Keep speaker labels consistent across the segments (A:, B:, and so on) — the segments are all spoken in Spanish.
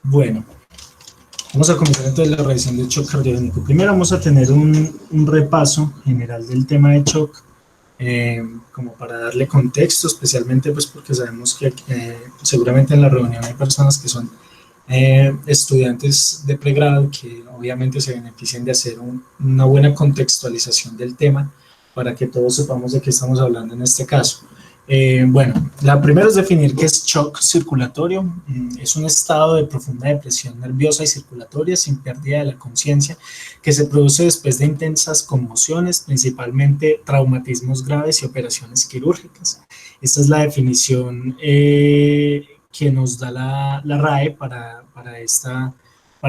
A: Bueno, vamos a comenzar entonces la revisión del shock cardiogénico. Primero vamos a tener un repaso general del tema de shock, como para darle contexto, especialmente pues porque sabemos que seguramente en la reunión hay personas que son estudiantes de pregrado que obviamente se benefician de hacer una buena contextualización del tema para que todos sepamos de qué estamos hablando en este caso. Bueno, la primera es definir qué es shock circulatorio. Es un estado de profunda depresión nerviosa y circulatoria sin pérdida de la conciencia que se produce después de intensas conmociones, principalmente traumatismos graves y operaciones quirúrgicas. Esta es la definición que nos da la RAE para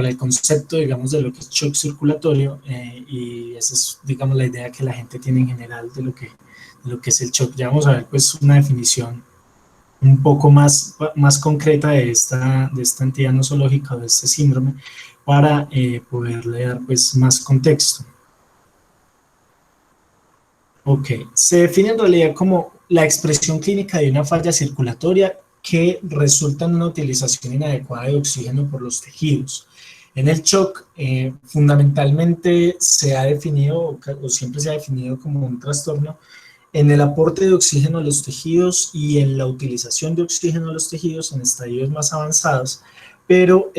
A: el concepto, digamos, de lo que es shock circulatorio, y esa es, digamos, la idea que la gente tiene en general de lo que es el shock. Ya vamos a ver, pues, una definición un poco más concreta de esta entidad nosológica o de este síndrome para poderle dar, pues, más contexto. Ok, se define en realidad como la expresión clínica de una falla circulatoria que resulta en una utilización inadecuada de oxígeno por los tejidos. En el shock, fundamentalmente se ha definido, o siempre se ha definido como un trastorno en el aporte de oxígeno a los tejidos y en la utilización de oxígeno a los tejidos en estadios más avanzados, pero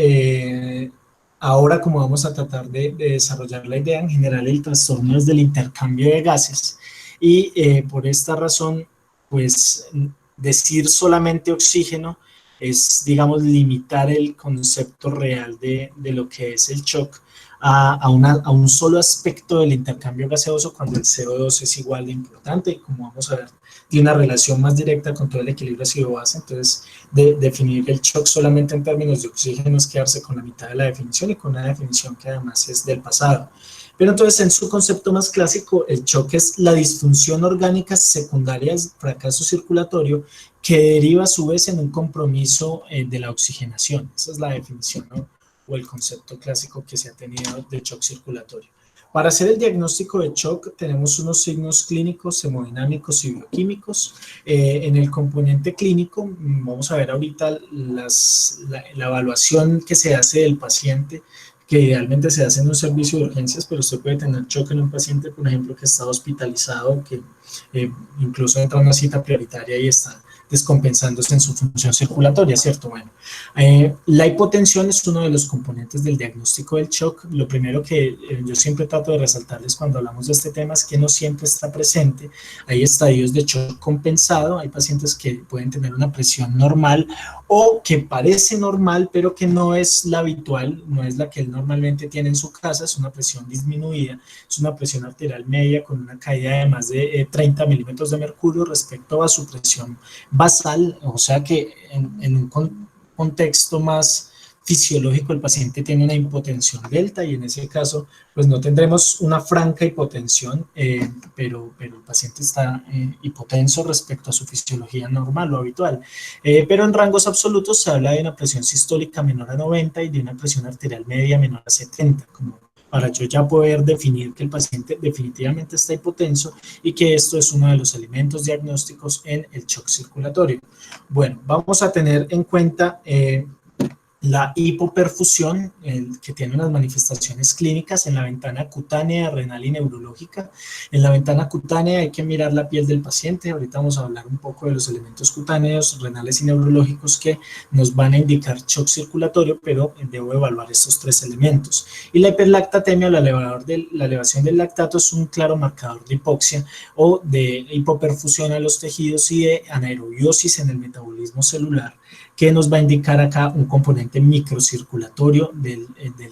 A: ahora, como vamos a tratar de desarrollar la idea, en general el trastorno es del intercambio de gases, y por esta razón, pues decir solamente oxígeno es, digamos, limitar el concepto real de lo que es el shock a un solo aspecto del intercambio gaseoso, cuando el CO2 es igual de importante, como vamos a ver, tiene una relación más directa con todo el equilibrio ácido-base. Entonces, definir el shock solamente en términos de oxígeno es quedarse con la mitad de la definición, y con una definición que además es del pasado. Pero entonces, en su concepto más clásico, el shock es la disfunción orgánica secundaria al fracaso circulatorio que deriva a su vez en un compromiso de la oxigenación. Esa es la definición, ¿no? O el concepto clásico que se ha tenido de shock circulatorio. Para hacer el diagnóstico de shock tenemos unos signos clínicos, hemodinámicos y bioquímicos. En el componente clínico vamos a ver ahorita la evaluación que se hace del paciente, que idealmente se hace en un servicio de urgencias, pero usted puede tener shock en un paciente, por ejemplo, que está hospitalizado, que incluso entra a una cita prioritaria y está descompensándose en su función circulatoria, ¿cierto? Bueno, la hipotensión es uno de los componentes del diagnóstico del shock. Lo primero que yo siempre trato de resaltarles cuando hablamos de este tema es que no siempre está presente. Hay estadios de shock compensado, hay pacientes que pueden tener una presión normal o que parece normal, pero que no es la habitual, no es la que él normalmente tiene en su casa, es una presión disminuida, es una presión arterial media con una caída de más de 30 milímetros de mercurio respecto a su presión basal, o sea que en un contexto más fisiológico el paciente tiene una hipotensión delta, y en ese caso pues no tendremos una franca hipotensión, pero el paciente está hipotenso respecto a su fisiología normal o habitual, pero en rangos absolutos se habla de una presión sistólica menor a 90 y de una presión arterial media menor a 70, como para yo ya poder definir que el paciente definitivamente está hipotenso y que esto es uno de los elementos diagnósticos en el shock circulatorio. Bueno, vamos a tener en cuenta la hipoperfusión, que tiene unas manifestaciones clínicas en la ventana cutánea, renal y neurológica. En la ventana cutánea hay que mirar la piel del paciente. Ahorita vamos a hablar un poco de los elementos cutáneos, renales y neurológicos que nos van a indicar shock circulatorio, pero debo evaluar estos tres elementos. Y la hiperlactatemia, o la elevación del lactato, es un claro marcador de hipoxia o de hipoperfusión a los tejidos y de anaerobiosis en el metabolismo celular, que nos va a indicar acá un componente microcirculatorio del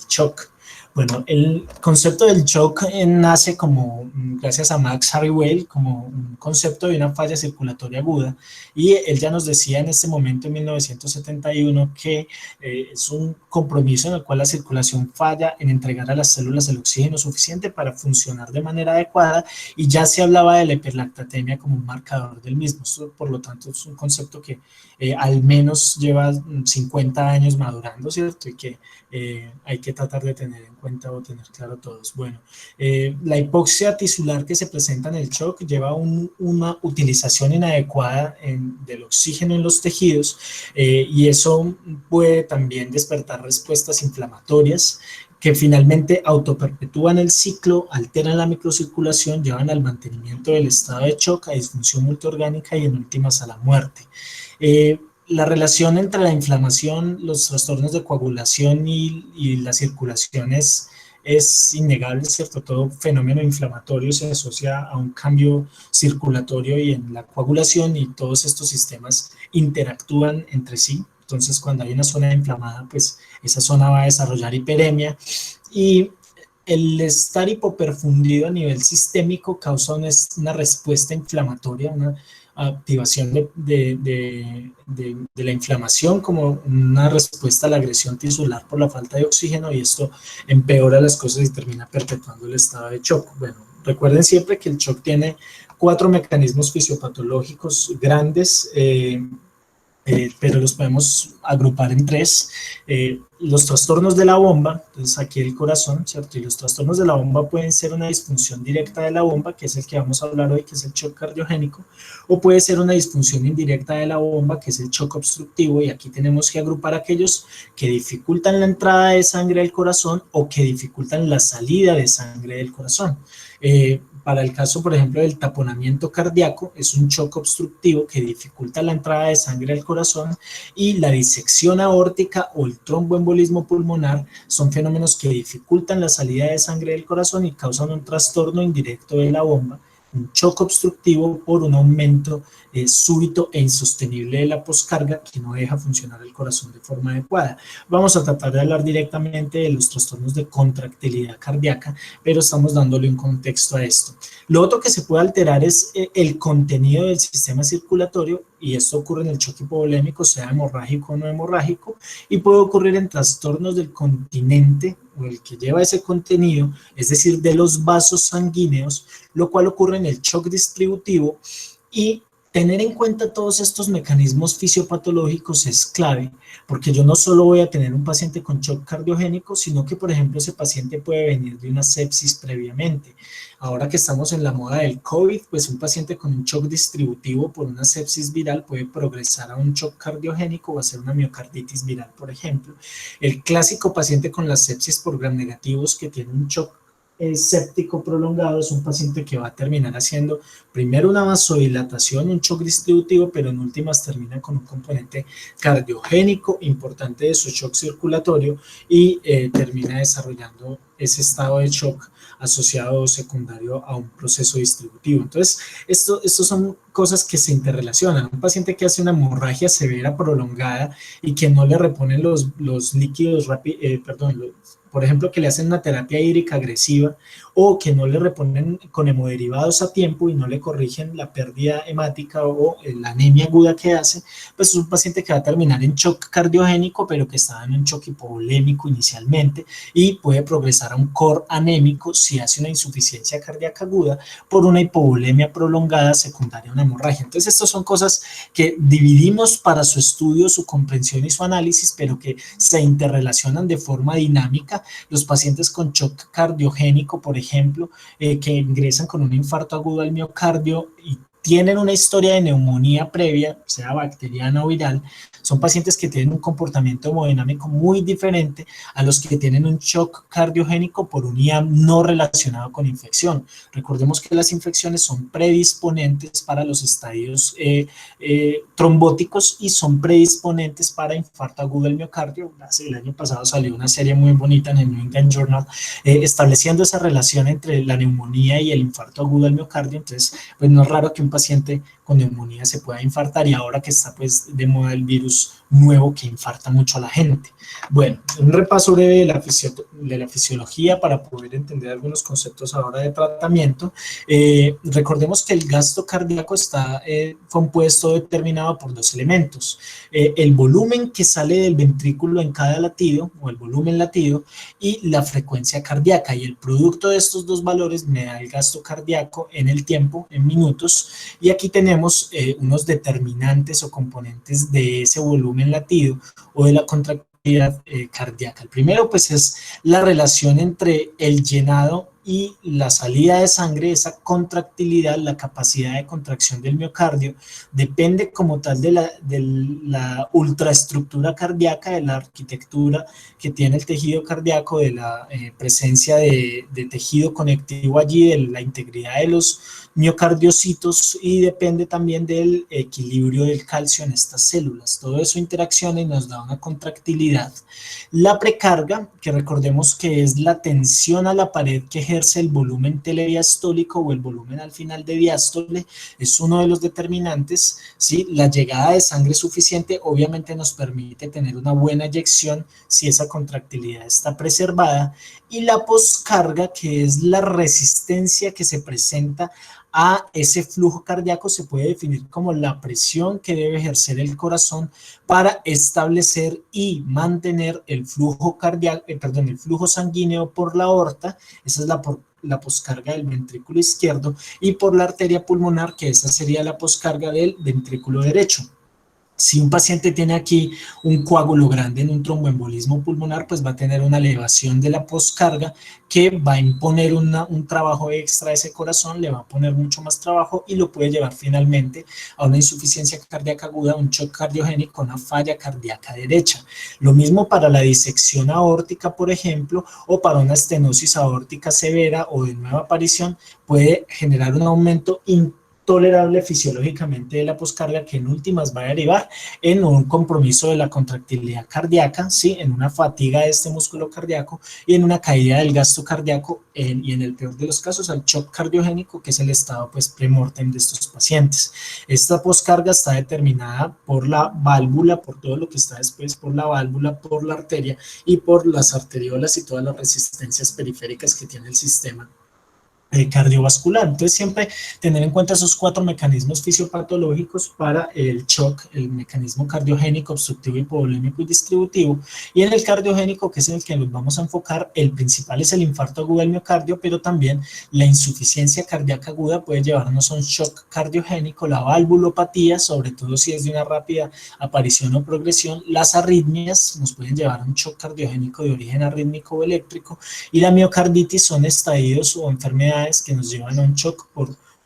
A: shock. Bueno, el concepto del shock nace como, gracias a Max Harrywell, como un concepto de una falla circulatoria aguda, y él ya nos decía en este momento, en 1971, que es un compromiso en el cual la circulación falla en entregar a las células el oxígeno suficiente para funcionar de manera adecuada, y ya se hablaba de la hiperlactatemia como un marcador del mismo. Esto, por lo tanto, es un concepto que al menos lleva 50 años madurando, ¿cierto? Y que hay que tratar de tener en cuenta o tener claro todos. Bueno, la hipoxia tisular que se presenta en el shock lleva una utilización inadecuada del oxígeno en los tejidos, y eso puede también despertar respuestas inflamatorias que finalmente autoperpetúan el ciclo, alteran la microcirculación, llevan al mantenimiento del estado de shock, a disfunción multiorgánica y en últimas a la muerte. La relación entre la inflamación, los trastornos de coagulación y la circulación es innegable, ¿cierto? Todo fenómeno inflamatorio se asocia a un cambio circulatorio y en la coagulación, y todos estos sistemas interactúan entre sí. Entonces, cuando hay una zona inflamada, pues esa zona va a desarrollar hiperemia, y el estar hipoperfundido a nivel sistémico causa una respuesta inflamatoria, una activación de la inflamación como una respuesta a la agresión tisular por la falta de oxígeno, y esto empeora las cosas y termina perpetuando el estado de shock. Bueno, recuerden siempre que el shock tiene 4 mecanismos fisiopatológicos grandes, pero los podemos agrupar en 3. Los trastornos de la bomba, entonces aquí el corazón, ¿cierto? Y los trastornos de la bomba pueden ser una disfunción directa de la bomba, que es el que vamos a hablar hoy, que es el shock cardiogénico, o puede ser una disfunción indirecta de la bomba, que es el shock obstructivo, y aquí tenemos que agrupar aquellos que dificultan la entrada de sangre al corazón o que dificultan la salida de sangre del corazón. Para el caso, por ejemplo, del taponamiento cardíaco, es un shock obstructivo que dificulta la entrada de sangre al corazón, y la disección aórtica o el tromboembolismo pulmonar son fenómenos que dificultan la salida de sangre del corazón y causan un trastorno indirecto de la bomba, un shock obstructivo por un aumento súbito e insostenible de la poscarga que no deja funcionar el corazón de forma adecuada. Vamos a tratar de hablar directamente de los trastornos de contractilidad cardíaca, pero estamos dándole un contexto a esto. Lo otro que se puede alterar es el contenido del sistema circulatorio, y esto ocurre en el shock hipovolémico, sea hemorrágico o no hemorrágico, y puede ocurrir en trastornos del continente o el que lleva ese contenido, es decir, de los vasos sanguíneos, lo cual ocurre en el shock distributivo. Y tener en cuenta todos estos mecanismos fisiopatológicos es clave, porque yo no solo voy a tener un paciente con shock cardiogénico, sino que, por ejemplo, ese paciente puede venir de una sepsis previamente. Ahora que estamos en la moda del COVID, pues un paciente con un shock distributivo por una sepsis viral puede progresar a un shock cardiogénico o a hacer una miocarditis viral, por ejemplo. El clásico paciente con la sepsis por gram negativos que tiene un shock séptico prolongado es un paciente que va a terminar haciendo primero una vasodilatación, un shock distributivo, pero en últimas termina con un componente cardiogénico importante de su shock circulatorio, y termina desarrollando ese estado de shock asociado o secundario a un proceso distributivo. Entonces, esto son cosas que se interrelacionan. Un paciente que hace una hemorragia severa prolongada y que no le reponen los líquidos por ejemplo, que le hacen una terapia hídrica agresiva, o que no le reponen con hemoderivados a tiempo y no le corrigen la pérdida hemática o la anemia aguda que hace, pues es un paciente que va a terminar en shock cardiogénico, pero que estaba en un shock hipovolémico inicialmente, y puede progresar a un COR anémico si hace una insuficiencia cardíaca aguda por una hipovolemia prolongada secundaria a una hemorragia. Entonces, estas son cosas que dividimos para su estudio, su comprensión y su análisis, pero que se interrelacionan de forma dinámica. Los pacientes con shock cardiogénico, por ejemplo, que ingresan con un infarto agudo al miocardio y tienen una historia de neumonía previa, sea bacteriana o viral, son pacientes que tienen un comportamiento hemodinámico muy diferente a los que tienen un shock cardiogénico por un IAM no relacionado con infección. Recordemos que las infecciones son predisponentes para los estadios trombóticos y son predisponentes para infarto agudo del miocardio. El año pasado salió una serie muy bonita en el New England Journal estableciendo esa relación entre la neumonía y el infarto agudo del miocardio. Entonces, pues no es raro que un paciente con neumonía se pueda infartar, y ahora que está pues de moda el virus nuevo que infarta mucho a la gente. Bueno, un repaso breve de la fisiología para poder entender algunos conceptos ahora de tratamiento. Recordemos que el gasto cardíaco está compuesto, determinado por 2 elementos. El volumen que sale del ventrículo en cada latido, o el volumen latido, y la frecuencia cardíaca, y el producto de estos 2 valores me da el gasto cardíaco en el tiempo, en minutos, y aquí tenemos unos determinantes o componentes de ese volumen latido o de la contractilidad actividad cardíaca. El primero, pues, es la relación entre el llenado y la salida de sangre. Esa contractilidad, la capacidad de contracción del miocardio, depende como tal de la ultraestructura cardíaca, de la arquitectura que tiene el tejido cardíaco, de la presencia de tejido conectivo allí, de la integridad de los miocardiocitos, y depende también del equilibrio del calcio en estas células. Todo eso interacciona y nos da una contractilidad. La precarga, que recordemos que es la tensión a la pared que ejerce el volumen telediastólico o el volumen al final de diástole, es uno de los determinantes, ¿sí? La llegada de sangre suficiente obviamente nos permite tener una buena eyección si esa contractilidad está preservada. Y la poscarga, que es la resistencia que se presenta a ese flujo cardíaco, se puede definir como la presión que debe ejercer el corazón para establecer y mantener el flujo cardíaco, el flujo sanguíneo por la aorta. Esa es la poscarga del ventrículo izquierdo, y por la arteria pulmonar, que esa sería la poscarga del ventrículo derecho. Si un paciente tiene aquí un coágulo grande en un tromboembolismo pulmonar, pues va a tener una elevación de la poscarga que va a imponer un trabajo extra a ese corazón, le va a poner mucho más trabajo y lo puede llevar finalmente a una insuficiencia cardíaca aguda, un shock cardiogénico, una falla cardíaca derecha. Lo mismo para la disección aórtica, por ejemplo, o para una estenosis aórtica severa o de nueva aparición, puede generar un aumento tolerable fisiológicamente de la poscarga, que en últimas va a derivar en un compromiso de la contractilidad cardíaca, ¿sí? En una fatiga de este músculo cardíaco y en una caída del gasto cardíaco, y en el peor de los casos al shock cardiogénico, que es el estado pues premortem de estos pacientes. Esta poscarga está determinada por la válvula, por todo lo que está después, por la válvula, por la arteria y por las arteriolas y todas las resistencias periféricas que tiene el sistema cardiovascular. Entonces, siempre tener en cuenta esos 4 mecanismos fisiopatológicos para el shock: el mecanismo cardiogénico, obstructivo, hipovolémico y distributivo. Y en el cardiogénico, que es en el que nos vamos a enfocar, el principal es el infarto agudo del miocardio, pero también la insuficiencia cardíaca aguda puede llevarnos a un shock cardiogénico, la valvulopatía, sobre todo si es de una rápida aparición o progresión, las arritmias nos pueden llevar a un shock cardiogénico de origen arrítmico o eléctrico, y la miocarditis son estadios o enfermedades que nos llevan a un shock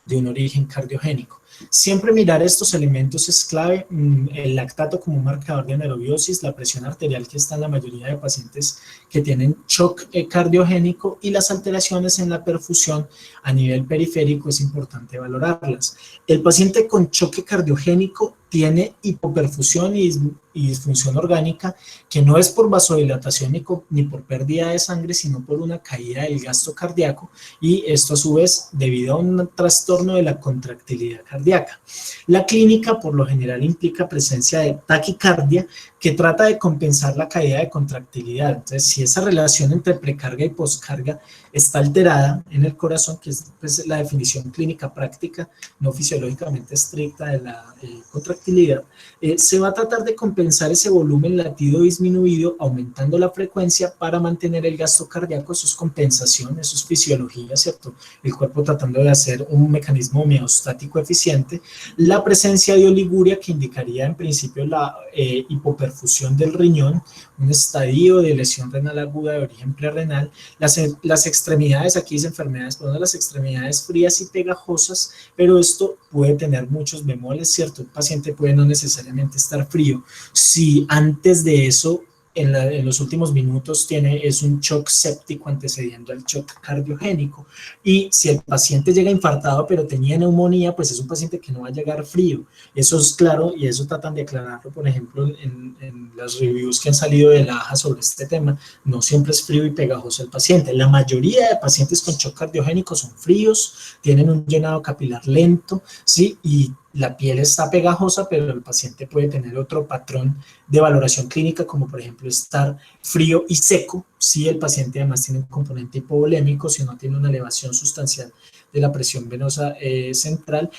A: de un origen cardiogénico. Siempre mirar estos elementos es clave: el lactato como marcador de anaerobiosis, la presión arterial que está en la mayoría de pacientes que tienen shock cardiogénico, y las alteraciones en la perfusión a nivel periférico es importante valorarlas. El paciente con choque cardiogénico tiene hipoperfusión y disfunción orgánica, que no es por vasodilatación ni por pérdida de sangre, sino por una caída del gasto cardíaco, y esto a su vez debido a un trastorno de la contractilidad cardíaca. La clínica por lo general implica presencia de taquicardia, que trata de compensar la caída de contractilidad. Entonces, si esa relación entre precarga y poscarga está alterada en el corazón, que es pues la definición clínica práctica, no fisiológicamente estricta de la contractilidad, se va a tratar de compensar ese volumen latido disminuido aumentando la frecuencia para mantener el gasto cardíaco. Eso es compensación, eso es fisiología, ¿cierto? El cuerpo tratando de hacer un mecanismo homeostático eficiente. La presencia de oliguria, que indicaría en principio la hipoperfusión del riñón, un estadio de lesión renal aguda de origen prerrenal. Las extremidades, aquí dice enfermedades, pero las extremidades frías y pegajosas, pero esto puede tener muchos bemoles, ¿cierto? El paciente puede no necesariamente estar frío. Si antes de eso, en los últimos minutos, es un shock séptico antecediendo al shock cardiogénico. Y si el paciente llega infartado pero tenía neumonía, pues es un paciente que no va a llegar frío. Eso es claro, y eso tratan de aclararlo, por ejemplo, en las reviews que han salido de la AJA sobre este tema. No siempre es frío y pegajoso el paciente. La mayoría de pacientes con shock cardiogénico son fríos, tienen un llenado capilar lento, ¿sí? Y la piel está pegajosa, pero el paciente puede tener otro patrón de valoración clínica, como por ejemplo estar frío y seco, si el paciente además tiene un componente hipovolémico, si no tiene una elevación sustancial de la presión venosa central,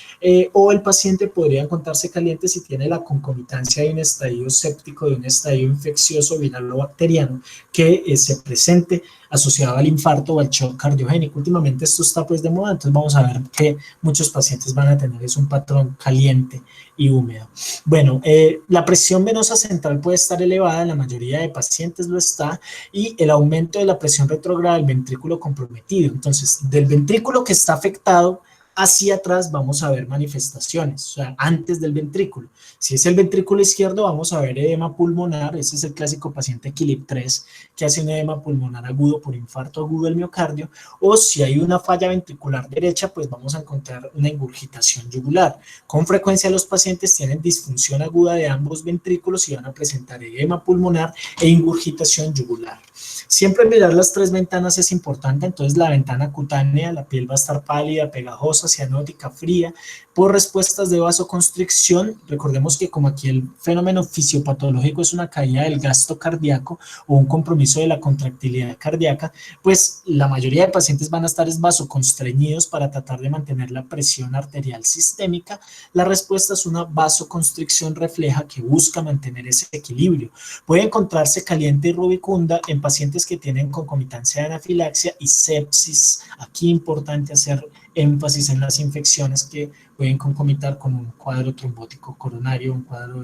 A: o el paciente podría encontrarse caliente si tiene la concomitancia de un estadio séptico, de un estadio infeccioso viral o bacteriano que se presente asociado al infarto o al shock cardiogénico. Últimamente esto está pues de moda, entonces vamos a ver que muchos pacientes van a tener un patrón caliente y húmedo. Bueno, la presión venosa central puede estar elevada, en la mayoría de pacientes lo está, y el aumento de la presión retrógrada del ventrículo comprometido. Entonces, del ventrículo que está afectado hacia atrás vamos a ver manifestaciones, o sea, antes del ventrículo. Si es el ventrículo izquierdo, vamos a ver edema pulmonar, ese es el clásico paciente Killip 3, que hace un edema pulmonar agudo por infarto agudo del miocardio, o si hay una falla ventricular derecha, pues vamos a encontrar una ingurgitación yugular. Con frecuencia los pacientes tienen disfunción aguda de ambos ventrículos y van a presentar edema pulmonar e ingurgitación yugular. Siempre mirar las tres ventanas es importante, entonces la ventana cutánea, la piel va a estar pálida, pegajosa, cianótica, fría, por respuestas de vasoconstricción. Recordemos que como aquí el fenómeno fisiopatológico es una caída del gasto cardíaco o un compromiso de la contractilidad cardíaca, pues la mayoría de pacientes van a estar vasoconstreñidos para tratar de mantener la presión arterial sistémica. La respuesta es una vasoconstricción refleja que busca mantener ese equilibrio. Puede encontrarse caliente y rubicunda en pacientes que tienen concomitancia de anafilaxia y sepsis. Aquí importante hacer énfasis en las infecciones que pueden concomitar con un cuadro trombótico coronario, un cuadro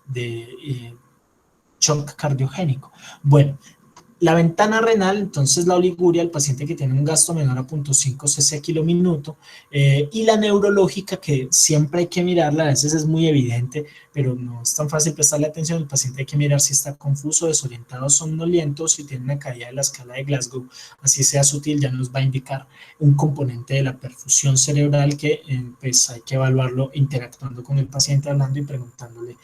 A: de shock cardiogénico. Bueno, la ventana renal, entonces la oliguria, el paciente que tiene un gasto menor a 0.5 cc km, y la neurológica, que siempre hay que mirarla, a veces es muy evidente, pero no es tan fácil prestarle atención. El paciente hay que mirar si está confuso, desorientado, somnoliento, si tiene una caída de la escala de Glasgow, así sea sutil, ya nos va a indicar un componente de la perfusión cerebral que pues hay que evaluarlo interactuando con el paciente, hablando y preguntándole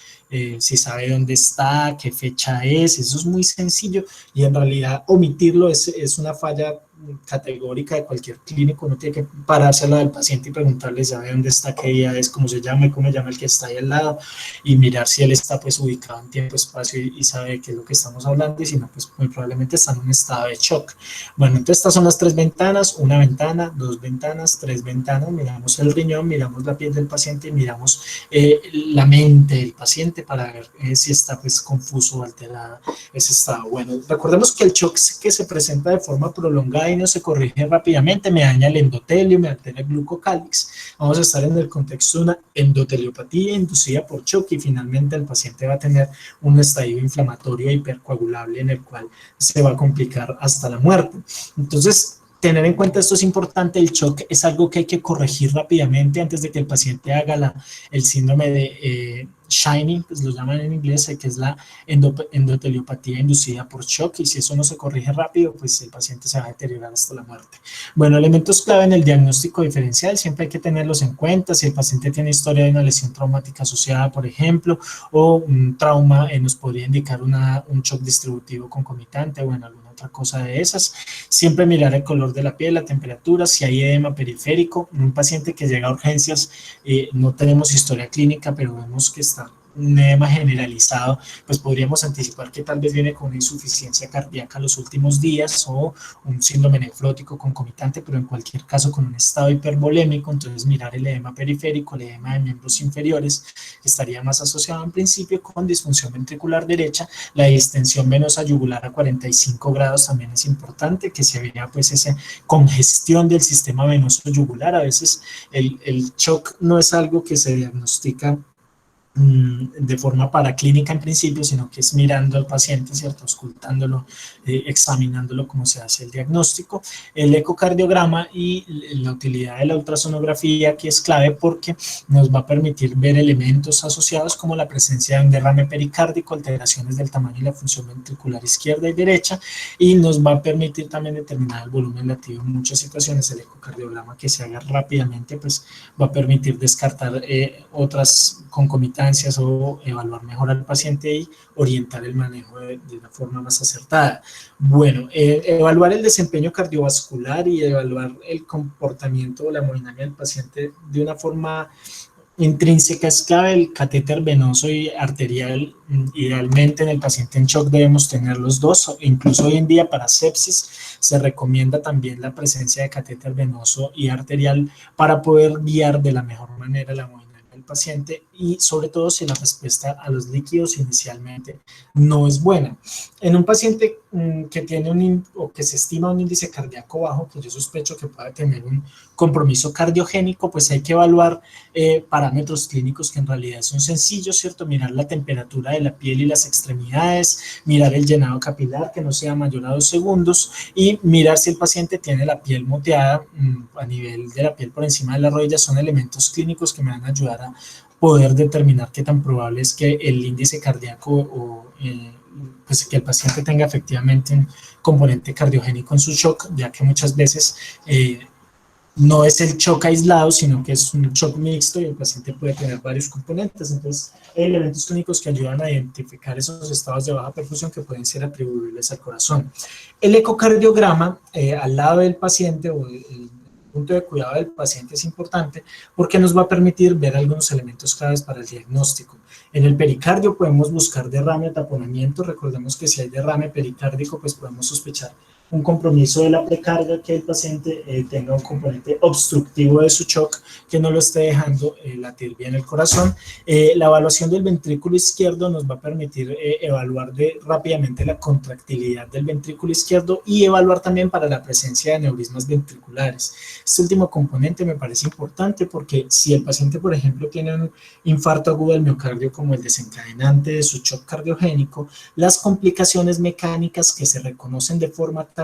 A: si sabe dónde está, qué fecha es. Eso es muy sencillo y en realidad omitirlo es una falla categórica de cualquier clínico. Uno tiene que pararse al lado del paciente y preguntarle, ¿sabe dónde está, qué día es, cómo se llama y cómo se llama el que está ahí al lado? Y mirar si él está pues ubicado en tiempo, espacio y sabe qué es lo que estamos hablando, y si no, pues muy probablemente está en un estado de shock. Bueno, entonces estas son las tres ventanas: una ventana, dos ventanas, tres ventanas. Miramos el riñón, miramos la piel del paciente y miramos la mente del paciente para ver si está pues confuso o alterada ese estado. Bueno, recordemos que el shock que se presenta de forma prolongada y no se corrige rápidamente me daña el endotelio, me altera el glucocálix. Vamos a estar en el contexto de una endoteliopatía inducida por shock y finalmente el paciente va a tener un estadio inflamatorio hipercoagulable en el cual se va a complicar hasta la muerte. Entonces, tener en cuenta esto es importante. El shock es algo que hay que corregir rápidamente antes de que el paciente haga el síndrome de Shiny, pues lo llaman en inglés, que es la endoteliopatía inducida por shock, y si eso no se corrige rápido, pues el paciente se va a deteriorar hasta la muerte. Bueno, elementos clave en el diagnóstico diferencial, siempre hay que tenerlos en cuenta. Si el paciente tiene historia de una lesión traumática asociada, por ejemplo, o un trauma, nos podría indicar un shock distributivo concomitante, bueno, alguna otra cosa de esas. Siempre mirar el color de la piel, la temperatura, si hay edema periférico. Un paciente que llega a urgencias, no tenemos historia clínica, pero vemos que está un edema generalizado, pues podríamos anticipar que tal vez viene con una insuficiencia cardíaca los últimos días o un síndrome nefrótico concomitante, pero en cualquier caso con un estado hipervolémico. Entonces mirar el edema periférico, el edema de miembros inferiores, que estaría más asociado en principio con disfunción ventricular derecha. La distensión venosa yugular a 45 grados también es importante, que se vea pues esa congestión del sistema venoso yugular. A veces el shock no es algo que se diagnostica de forma paraclínica en principio, sino que es mirando al paciente, ¿cierto? Auscultándolo, examinándolo, como se hace el diagnóstico. El ecocardiograma y la utilidad de la ultrasonografía aquí es clave porque nos va a permitir ver elementos asociados como la presencia de un derrame pericárdico, alteraciones del tamaño y la función ventricular izquierda y derecha, y nos va a permitir también determinar el volumen latido. En muchas situaciones el ecocardiograma que se haga rápidamente pues va a permitir descartar otras concomitantes o evaluar mejor al paciente y orientar el manejo de una forma más acertada. Bueno, evaluar el desempeño cardiovascular y evaluar el comportamiento o la hemodinamia del paciente de una forma intrínseca es clave. El catéter venoso y arterial, idealmente en el paciente en shock debemos tener los dos. Incluso hoy en día para sepsis se recomienda también la presencia de catéter venoso y arterial para poder guiar de la mejor manera la hemodinamia del paciente y sobre todo si la respuesta a los líquidos inicialmente no es buena. En un paciente que tiene o que se estima un índice cardíaco bajo, que yo sospecho que pueda tener un compromiso cardiogénico, pues hay que evaluar parámetros clínicos que en realidad son sencillos, ¿cierto? Mirar la temperatura de la piel y las extremidades, mirar el llenado capilar que no sea mayor a 2 segundos y mirar si el paciente tiene la piel moteada a nivel de la piel por encima de la rodilla. Son elementos clínicos que me van a ayudar a poder determinar qué tan probable es que el índice cardíaco o pues que el paciente tenga efectivamente un componente cardiogénico en su shock, ya que muchas veces no es el shock aislado, sino que es un shock mixto y el paciente puede tener varios componentes. Entonces, hay elementos clínicos que ayudan a identificar esos estados de baja perfusión que pueden ser atribuibles al corazón. El ecocardiograma al lado del paciente o el punto de cuidado del paciente es importante porque nos va a permitir ver algunos elementos claves para el diagnóstico. En el pericardio podemos buscar derrame o taponamiento. Recordemos que si hay derrame pericárdico, pues podemos sospechar un compromiso de la precarga, que el paciente tenga un componente obstructivo de su shock que no lo esté dejando latir bien el corazón. La evaluación del ventrículo izquierdo nos va a permitir evaluar rápidamente la contractilidad del ventrículo izquierdo y evaluar también para la presencia de neurismas ventriculares. Este último componente me parece importante porque si el paciente, por ejemplo, tiene un infarto agudo del miocardio como el desencadenante de su shock cardiogénico, las complicaciones mecánicas que se reconocen de forma tardía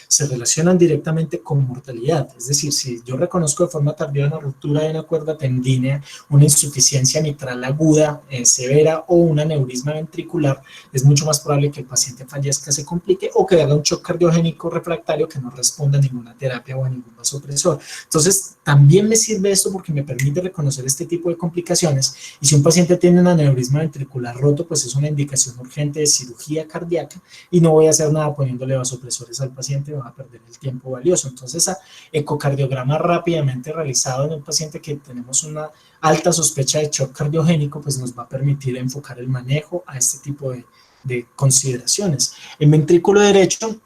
A: se relacionan directamente con mortalidad. Es decir, si yo reconozco de forma tardía una ruptura de una cuerda tendínea, una insuficiencia mitral aguda, severa o un aneurisma ventricular, es mucho más probable que el paciente fallezca, se complique o que haga un shock cardiogénico refractario que no responda a ninguna terapia o a ningún vasopresor. Entonces, también me sirve esto porque me permite reconocer este tipo de complicaciones y si un paciente tiene un aneurisma ventricular roto, pues es una indicación urgente de cirugía cardíaca y no voy a hacer nada poniéndole vasopresores al paciente, va a perder el tiempo valioso. Entonces, ecocardiograma rápidamente realizado en un paciente que tenemos una alta sospecha de shock cardiogénico, pues nos va a permitir enfocar el manejo a este tipo de consideraciones. En ventrículo derecho,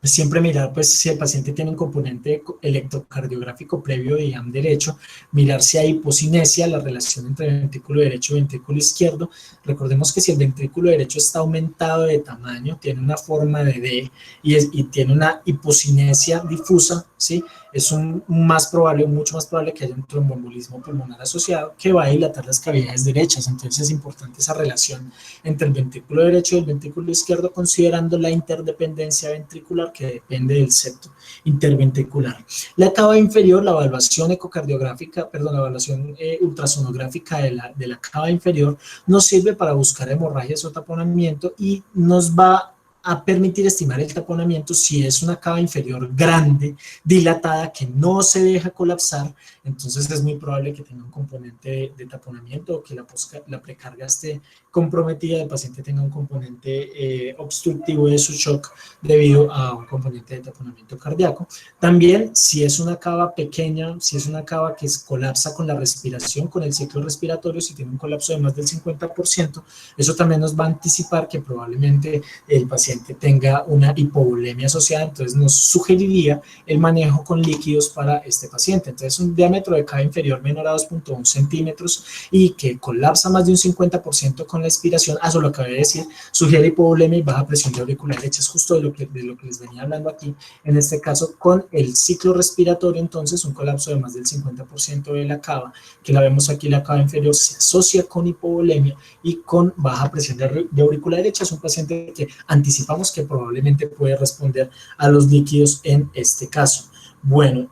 A: siempre mirar pues si el paciente tiene un componente electrocardiográfico previo de IAM derecho, mirar si hay hipocinesia, la relación entre ventrículo derecho y ventrículo izquierdo. Recordemos que si el ventrículo derecho está aumentado de tamaño, tiene una forma de D y tiene una hipocinesia difusa, ¿sí? Es mucho más probable que haya un tromboembolismo pulmonar asociado que va a dilatar las cavidades derechas. Entonces es importante esa relación entre el ventrículo derecho y el ventrículo izquierdo, considerando la interdependencia ventricular que depende del septo interventricular. La cava inferior, la evaluación ecocardiográfica, perdón, la evaluación ultrasonográfica de la cava inferior nos sirve para buscar hemorragias o taponamiento y nos va a permitir estimar el taponamiento si es una cava inferior grande, dilatada, que no se deja colapsar. Entonces es muy probable que tenga un componente de taponamiento o que la precarga esté comprometida, el paciente tenga un componente obstructivo de su shock debido a un componente de taponamiento cardíaco. También, si es una cava pequeña, si es una cava que colapsa con la respiración, con el ciclo respiratorio, si tiene un colapso de más del 50%, eso también nos va a anticipar que probablemente el paciente tenga una hipovolemia asociada. Entonces nos sugeriría el manejo con líquidos para este paciente. Entonces un diámetro de cava inferior menor a 2.1 centímetros y que colapsa más de un 50% con la expiración, eso lo acabé de decir, sugiere hipovolemia y baja presión de auricular derecha. Es justo de lo que les venía hablando aquí, en este caso con el ciclo respiratorio. Entonces un colapso de más del 50% de la cava, que la vemos aquí, la cava inferior, se asocia con hipovolemia y con baja presión de auricular derecha. Es un paciente que anticipamos que probablemente puede responder a los líquidos en este caso. Bueno,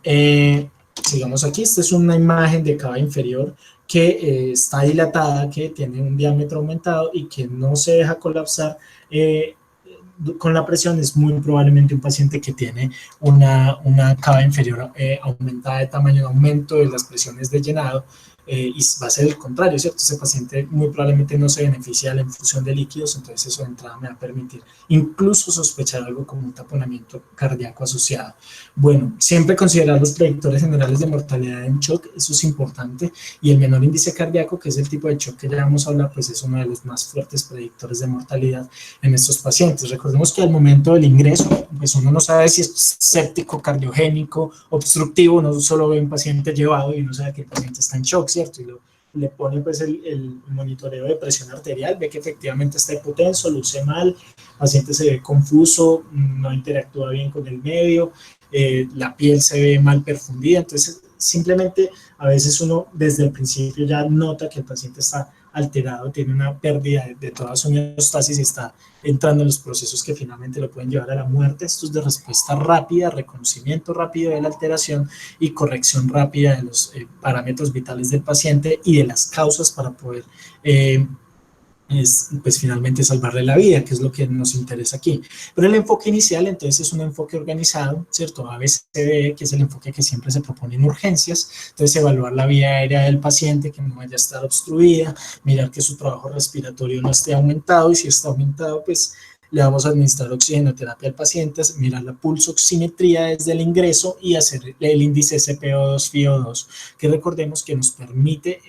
A: sigamos aquí. Esta es una imagen de cava inferior que está dilatada, que tiene un diámetro aumentado y que no se deja colapsar con la presión. Es muy probablemente un paciente que tiene una cava inferior aumentada de tamaño, un aumento de las presiones de llenado, y va a ser el contrario, ¿cierto? Ese paciente muy probablemente no se beneficia de la infusión de líquidos, entonces eso de entrada me va a permitir incluso sospechar algo como un taponamiento cardíaco asociado. Bueno, siempre considerar los predictores generales de mortalidad en shock, eso es importante, y el menor índice cardíaco, que es el tipo de shock que ya vamos a hablar, pues es uno de los más fuertes predictores de mortalidad en estos pacientes. Recordemos que al momento del ingreso, pues uno no sabe si es séptico, cardiogénico, obstructivo, uno solo ve un paciente llevado y uno sabe que el paciente está en shock, ¿cierto? le pone pues el monitoreo de presión arterial, ve que efectivamente está hipotenso, luce mal, el paciente se ve confuso, no interactúa bien con el medio, la piel se ve mal perfundida, entonces simplemente a veces uno desde el principio ya nota que el paciente está alterado, tiene una pérdida de toda su homeostasis y está entrando en los procesos que finalmente lo pueden llevar a la muerte. Esto es de respuesta rápida, reconocimiento rápido de la alteración y corrección rápida de los parámetros vitales del paciente y de las causas para poder pues finalmente salvarle la vida, que es lo que nos interesa aquí. Pero el enfoque inicial entonces es un enfoque organizado, ¿cierto? ABCDE, que es el enfoque que siempre se propone en urgencias, entonces evaluar la vía aérea del paciente, que no vaya a estar obstruida, mirar que su trabajo respiratorio no esté aumentado, y si está aumentado, pues le vamos a administrar oxigenoterapia al paciente, mirar la pulsoximetría desde el ingreso y hacer el índice SpO2, FiO2, que recordemos que nos permite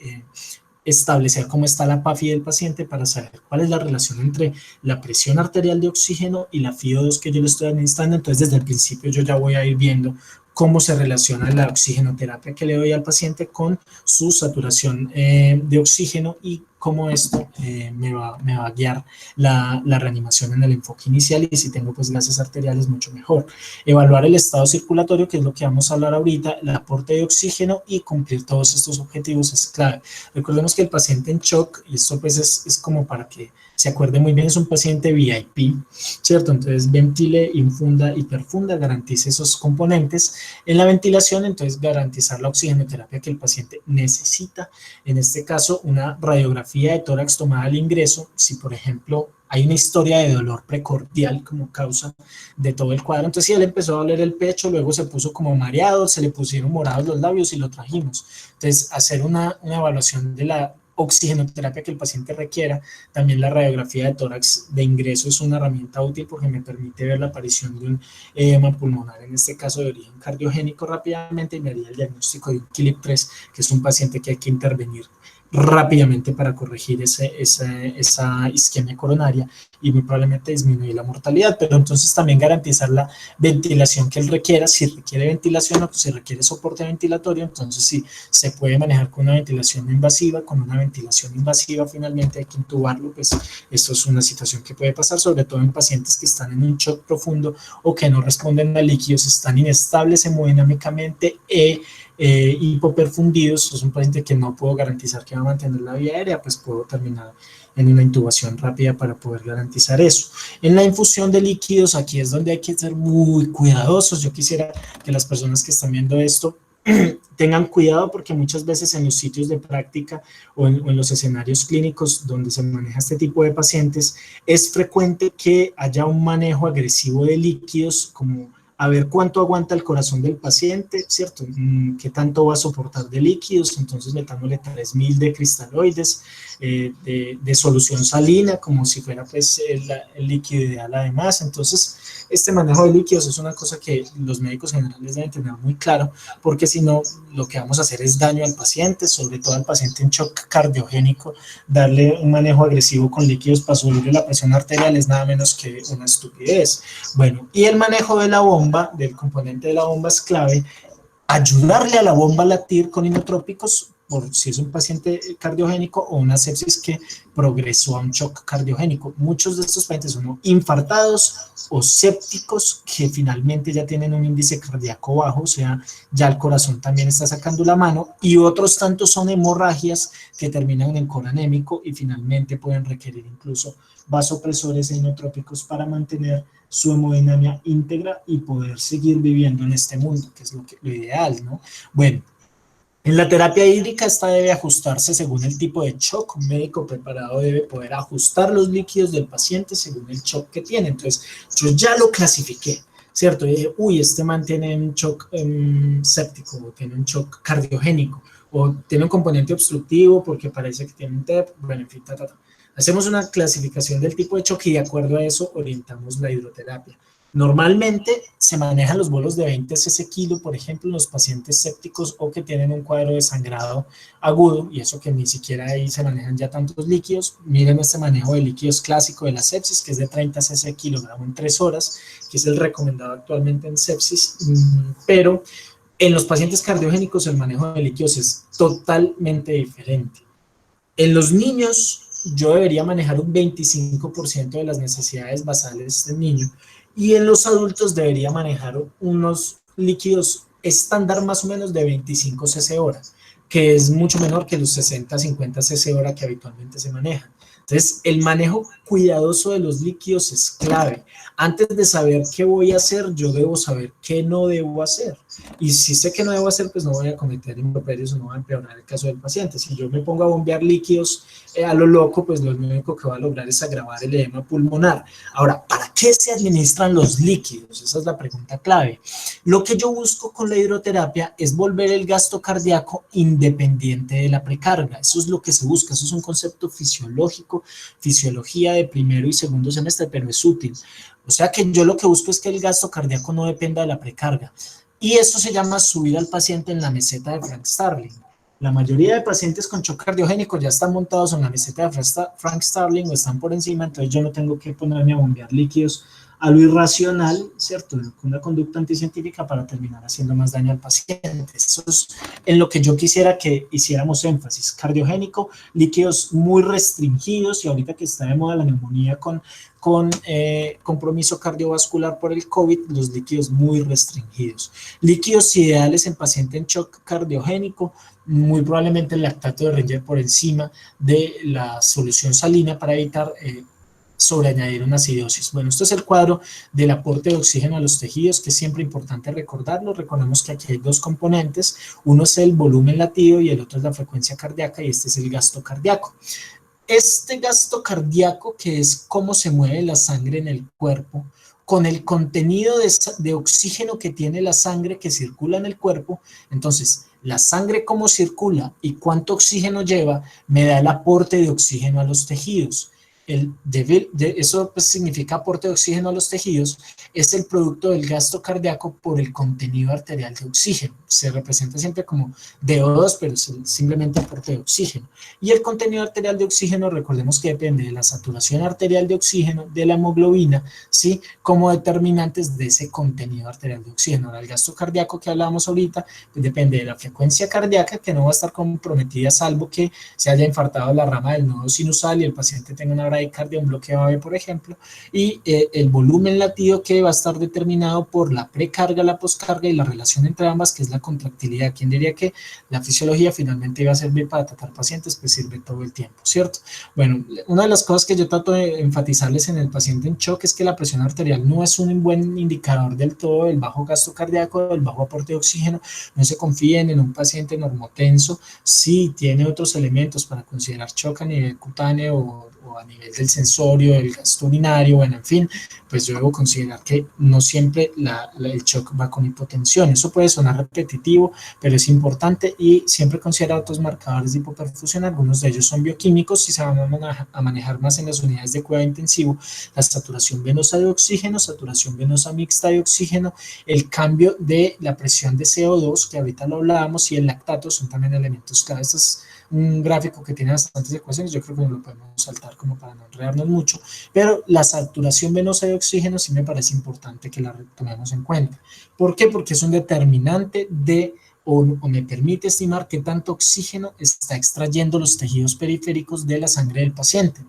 A: establecer cómo está la PAFI del paciente para saber cuál es la relación entre la presión arterial de oxígeno y la FiO2 que yo le estoy administrando. Entonces, desde el principio yo ya voy a ir viendo cómo se relaciona la oxigenoterapia que le doy al paciente con su saturación de oxígeno y cómo esto me va a guiar la reanimación en el enfoque inicial, y si tengo pues gases arteriales mucho mejor. Evaluar el estado circulatorio, que es lo que vamos a hablar ahorita, el aporte de oxígeno, y cumplir todos estos objetivos es clave. Recordemos que el paciente en shock, y esto pues es como para que se acuerde muy bien, es un paciente VIP, ¿cierto? Entonces ventile, infunda y perfunda, garantice esos componentes. En la ventilación, entonces garantizar la oxigenoterapia que el paciente necesita. En este caso, una radiografía de tórax tomada al ingreso, si por ejemplo hay una historia de dolor precordial como causa de todo el cuadro, entonces si él empezó a doler el pecho, luego se puso como mareado, se le pusieron morados los labios y lo trajimos. Entonces hacer una evaluación de la oxigenoterapia que el paciente requiera. También la radiografía de tórax de ingreso es una herramienta útil porque me permite ver la aparición de un edema pulmonar, en este caso de origen cardiogénico, rápidamente, y me haría el diagnóstico de un KILIP-3, que es un paciente que hay que intervenir rápidamente para corregir esa isquemia coronaria y muy probablemente disminuir la mortalidad. Pero entonces también garantizar la ventilación que él requiera, si requiere ventilación o si requiere soporte ventilatorio, entonces sí, se puede manejar con una ventilación invasiva, con una ventilación invasiva finalmente hay que intubarlo, pues esto es una situación que puede pasar, sobre todo en pacientes que están en un shock profundo o que no responden a líquidos, están inestables hemodinámicamente hipoperfundidos. Es un paciente que no puedo garantizar que va a mantener la vía aérea, pues puedo terminar en una intubación rápida para poder garantizar eso. En la infusión de líquidos, aquí es donde hay que ser muy cuidadosos. Yo quisiera que las personas que están viendo esto tengan cuidado, porque muchas veces en los sitios de práctica o en los escenarios clínicos donde se maneja este tipo de pacientes, es frecuente que haya un manejo agresivo de líquidos, como a ver cuánto aguanta el corazón del paciente, ¿cierto? ¿Qué tanto va a soportar de líquidos? Entonces metámosle 3000 de cristaloides, de solución salina, como si fuera pues el líquido ideal además. Entonces este manejo de líquidos es una cosa que los médicos generales deben tener muy claro, porque si no, lo que vamos a hacer es daño al paciente, sobre todo al paciente en shock cardiogénico. Darle un manejo agresivo con líquidos para subirle la presión arterial es nada menos que una estupidez. Bueno, y el manejo de la bomba, del componente de la bomba, es clave. Ayudarle a la bomba a latir con inotrópicos, por si es un paciente cardiogénico o una sepsis que progresó a un shock cardiogénico. Muchos de estos pacientes son infartados o sépticos que finalmente ya tienen un índice cardíaco bajo, o sea, ya el corazón también está sacando la mano, y otros tantos son hemorragias que terminan en coma anémico y finalmente pueden requerir incluso vasopresores e inotrópicos para mantener su hemodinamia íntegra y poder seguir viviendo en este mundo, que es lo ideal, ¿no? Bueno, en la terapia hídrica esta debe ajustarse según el tipo de shock. Un médico preparado debe poder ajustar los líquidos del paciente según el shock que tiene. Entonces, yo ya lo clasifiqué, ¿cierto? Y dije, uy, este man tiene un shock séptico, o tiene un shock cardiogénico, o tiene un componente obstructivo porque parece que tiene un TEP, bueno, en fin, Hacemos una clasificación del tipo de shock y de acuerdo a eso orientamos la hidroterapia. Normalmente se manejan los bolos de 20 cc kilo, por ejemplo, en los pacientes sépticos o que tienen un cuadro de sangrado agudo, y eso que ni siquiera ahí se manejan ya tantos líquidos. Miren este manejo de líquidos clásico de la sepsis, que es de 30 cc kilogramo en 3 horas, que es el recomendado actualmente en sepsis, pero en los pacientes cardiogénicos el manejo de líquidos es totalmente diferente. En los niños, yo debería manejar un 25% de las necesidades basales del niño, y en los adultos debería manejar unos líquidos estándar más o menos de 25 cc hora, que es mucho menor que los 60-50 cc hora que habitualmente se manejan. Entonces, el manejo cuidadoso de los líquidos es clave. Antes de saber qué voy a hacer, yo debo saber qué no debo hacer. Y si sé que no debo hacer, pues no voy a cometer improperios o no voy a empeorar el caso del paciente. Si yo me pongo a bombear líquidos a lo loco, pues lo único que va a lograr es agravar el edema pulmonar. Ahora, ¿para qué se administran los líquidos? Esa es la pregunta clave. Lo que yo busco con la hidroterapia es volver el gasto cardíaco independiente de la precarga. Eso es lo que se busca. Eso es un concepto fisiológico, fisiología de primero y segundo semestre, pero es útil. O sea que yo lo que busco es que el gasto cardíaco no dependa de la precarga. Y eso se llama subir al paciente en la meseta de Frank Starling. La mayoría de pacientes con shock cardiogénico ya están montados en la meseta de Frank Starling o están por encima, entonces yo no tengo que ponerme a bombear líquidos a lo irracional, ¿cierto? Con una conducta anticientífica para terminar haciendo más daño al paciente. Eso es en lo que yo quisiera que hiciéramos énfasis. Cardiogénico, líquidos muy restringidos, y ahorita que está de moda la neumonía con compromiso cardiovascular por el COVID, los líquidos muy restringidos. Líquidos ideales en paciente en shock cardiogénico, muy probablemente el lactato de Ringer por encima de la solución salina para evitar sobreañadir una acidosis. Bueno, esto es el cuadro del aporte de oxígeno a los tejidos, que es siempre importante recordarlo. Recordemos que aquí hay dos componentes, uno es el volumen latido y el otro es la frecuencia cardíaca, y este es el gasto cardíaco. Este gasto cardíaco, que es cómo se mueve la sangre en el cuerpo, con el contenido de oxígeno que tiene la sangre que circula en el cuerpo, entonces la sangre cómo circula y cuánto oxígeno lleva, me da el aporte de oxígeno a los tejidos. Eso pues significa aporte de oxígeno a los tejidos, es el producto del gasto cardíaco por el contenido arterial de oxígeno. Se representa siempre como DO2, pero es simplemente aporte de oxígeno. Y el contenido arterial de oxígeno, recordemos que depende de la saturación arterial de oxígeno, de la hemoglobina, ¿sí? Como determinantes de ese contenido arterial de oxígeno. Ahora, el gasto cardíaco que hablábamos ahorita, pues depende de la frecuencia cardíaca, que no va a estar comprometida salvo que se haya infartado la rama del nodo sinusal y el paciente tenga una bradicardia, un bloqueo AV, por ejemplo, y el volumen latido, que va a estar determinado por la precarga, la poscarga y la relación entre ambas, que es la contractilidad. ¿Quién diría que la fisiología finalmente iba a servir para tratar pacientes? Pues sirve todo el tiempo, ¿cierto? Bueno, una de las cosas que yo trato de enfatizarles en el paciente en shock es que la presión arterial no es un buen indicador del todo del bajo gasto cardíaco, del bajo aporte de oxígeno. No se confíen en un paciente normotenso, sí tiene otros elementos para considerar shock a nivel cutáneo o a nivel del sensorio, del gasto urinario, bueno, en fin, pues yo debo considerar que no siempre el shock va con hipotensión. Eso puede sonar repetitivo, pero es importante, y siempre considerar otros marcadores de hipoperfusión. Algunos de ellos son bioquímicos y se van a manejar más en las unidades de cuidado intensivo: la saturación venosa de oxígeno, saturación venosa mixta de oxígeno, el cambio de la presión de CO2, que ahorita lo hablábamos, y el lactato son también elementos clave. Este es un gráfico que tiene bastantes ecuaciones, yo creo que no lo podemos saltar como para no enredarnos mucho, pero la saturación venosa de oxígeno sí me parece importante que la tomemos en cuenta. ¿Por qué? Porque es un determinante o me permite estimar qué tanto oxígeno está extrayendo los tejidos periféricos de la sangre del paciente.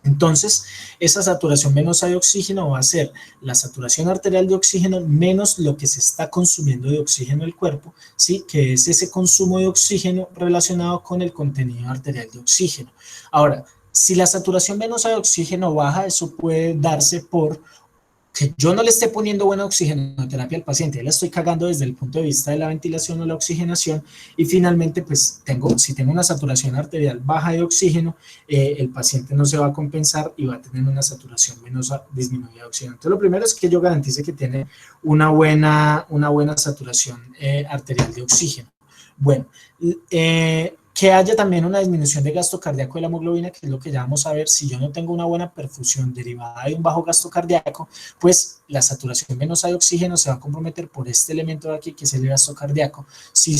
A: Entonces, esa saturación venosa de oxígeno va a ser la saturación arterial de oxígeno menos lo que se está consumiendo de oxígeno en el cuerpo, ¿sí? Que es ese consumo de oxígeno relacionado con el contenido arterial de oxígeno. Ahora, si la saturación venosa de oxígeno baja, eso puede darse por que yo no le esté poniendo buena oxigenoterapia al paciente, ya la estoy cagando desde el punto de vista de la ventilación o la oxigenación, y finalmente, pues si tengo una saturación arterial baja de oxígeno, el paciente no se va a compensar y va a tener una saturación venosa disminuida de oxígeno. Entonces, lo primero es que yo garantice que tiene una buena saturación arterial de oxígeno. Bueno, que haya también una disminución de gasto cardíaco de la hemoglobina, que es lo que ya vamos a ver. Si yo no tengo una buena perfusión derivada de un bajo gasto cardíaco, pues la saturación venosa de oxígeno se va a comprometer por este elemento de aquí, que es el gasto cardíaco. Si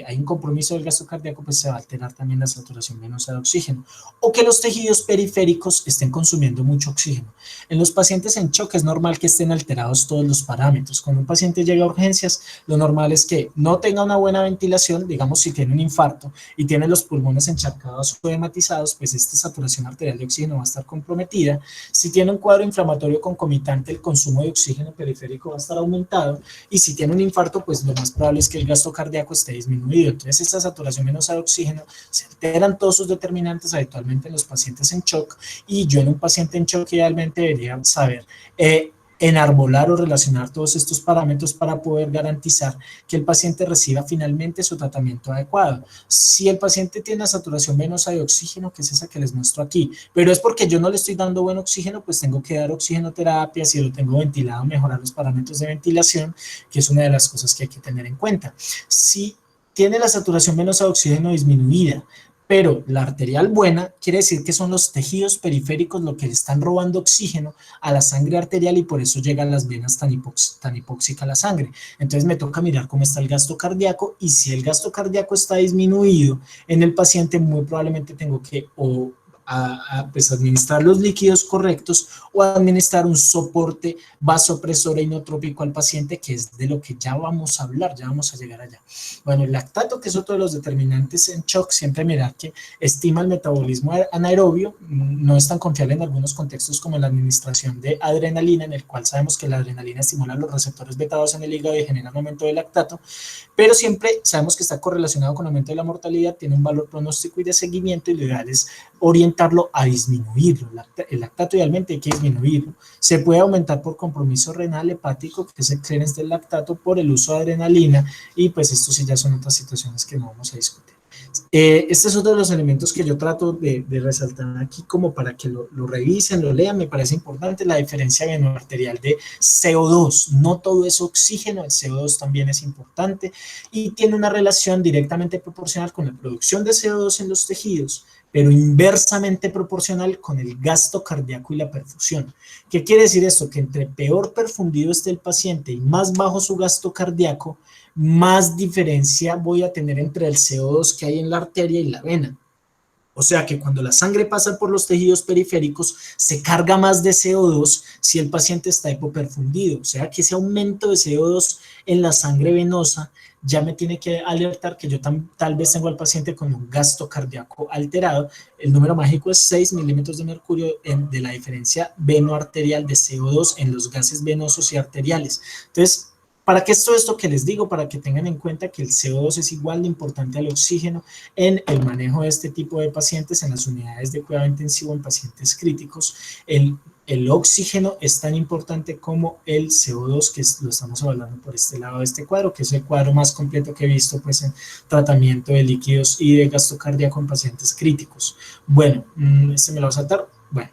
A: hay un compromiso del gasto cardíaco, pues se va a alterar también la saturación venosa de oxígeno. O que los tejidos periféricos estén consumiendo mucho oxígeno. En los pacientes en shock es normal que estén alterados todos los parámetros. Cuando un paciente llega a urgencias, lo normal es que no tenga una buena ventilación, digamos si tiene un infarto y tiene tiene los pulmones encharcados o hematizados, pues esta saturación arterial de oxígeno va a estar comprometida. Si tiene un cuadro inflamatorio concomitante, el consumo de oxígeno periférico va a estar aumentado, y si tiene un infarto, pues lo más probable es que el gasto cardíaco esté disminuido. Entonces, esta saturación venosa de oxígeno se alteran todos sus determinantes habitualmente en los pacientes en shock, y yo en un paciente en shock idealmente debería saber enarbolar o relacionar todos estos parámetros para poder garantizar que el paciente reciba finalmente su tratamiento adecuado. Si el paciente tiene la saturación venosa de oxígeno, que es esa que les muestro aquí, pero es porque yo no le estoy dando buen oxígeno, pues tengo que dar oxigenoterapia. Si lo tengo ventilado, mejorar los parámetros de ventilación, que es una de las cosas que hay que tener en cuenta. Si tiene la saturación venosa de oxígeno disminuida, pero la arterial buena, quiere decir que son los tejidos periféricos lo que le están robando oxígeno a la sangre arterial, y por eso llegan las venas tan hipóxica a la sangre. Entonces me toca mirar cómo está el gasto cardíaco, y si el gasto cardíaco está disminuido en el paciente, muy probablemente tengo que pues administrar los líquidos correctos o administrar un soporte vasopresor e inotrópico al paciente, que es de lo que ya vamos a hablar, ya vamos a llegar allá. Bueno, el lactato, que es otro de los determinantes en shock, siempre mirar que estima el metabolismo anaerobio, no es tan confiable en algunos contextos como la administración de adrenalina, en el cual sabemos que la adrenalina estimula los receptores beta 2 en el hígado y genera un aumento de lactato, pero siempre sabemos que está correlacionado con aumento de la mortalidad, tiene un valor pronóstico y de seguimiento, y lo ideal es orientarlo a disminuirlo. El lactato idealmente hay que disminuirlo. Se puede aumentar por compromiso renal hepático, que es el clearance del lactato, por el uso de adrenalina, y pues esto sí ya son otras situaciones que no vamos a discutir. Este es otro de los elementos que yo trato de resaltar aquí, como para que lo revisen, lo lean. Me parece importante la diferencia venoarterial de CO2. No todo es oxígeno, el CO2 también es importante, y tiene una relación directamente proporcional con la producción de CO2 en los tejidos, pero inversamente proporcional con el gasto cardíaco y la perfusión. ¿Qué quiere decir esto? Que entre peor perfundido esté el paciente y más bajo su gasto cardíaco, más diferencia voy a tener entre el CO2 que hay en la arteria y la vena. O sea que cuando la sangre pasa por los tejidos periféricos, se carga más de CO2 si el paciente está hipoperfundido. O sea que ese aumento de CO2 en la sangre venosa ya me tiene que alertar que yo tal vez tengo al paciente con un gasto cardíaco alterado. El número mágico es 6 milímetros de mercurio de la diferencia venoarterial de CO2 en los gases venosos y arteriales. Entonces, ¿para qué es todo esto que les digo? Para que tengan en cuenta que el CO2 es igual de importante al oxígeno en el manejo de este tipo de pacientes, en las unidades de cuidado intensivo en pacientes críticos. El oxígeno es tan importante como el CO2, que lo estamos hablando por este lado de este cuadro, que es el cuadro más completo que he visto pues, en tratamiento de líquidos y de gasto cardíaco en pacientes críticos. Bueno, este me lo va a saltar. Bueno.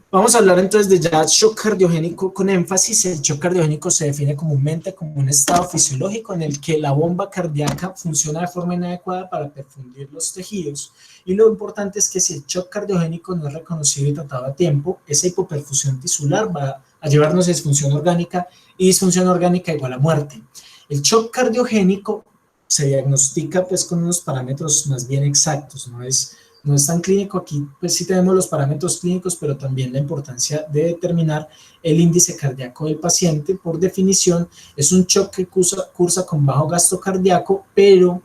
A: Vamos a hablar entonces de ya shock cardiogénico con énfasis. El shock cardiogénico se define comúnmente como un estado fisiológico en el que la bomba cardíaca funciona de forma inadecuada para perfundir los tejidos, y lo importante es que si el shock cardiogénico no es reconocido y tratado a tiempo, esa hipoperfusión tisular va a llevarnos a disfunción orgánica, y disfunción orgánica igual a muerte. El shock cardiogénico se diagnostica pues con unos parámetros más bien exactos, no es tan clínico. Aquí pues sí tenemos los parámetros clínicos, pero también la importancia de determinar el índice cardíaco del paciente. Por definición, es un shock que cursa con bajo gasto cardíaco, pero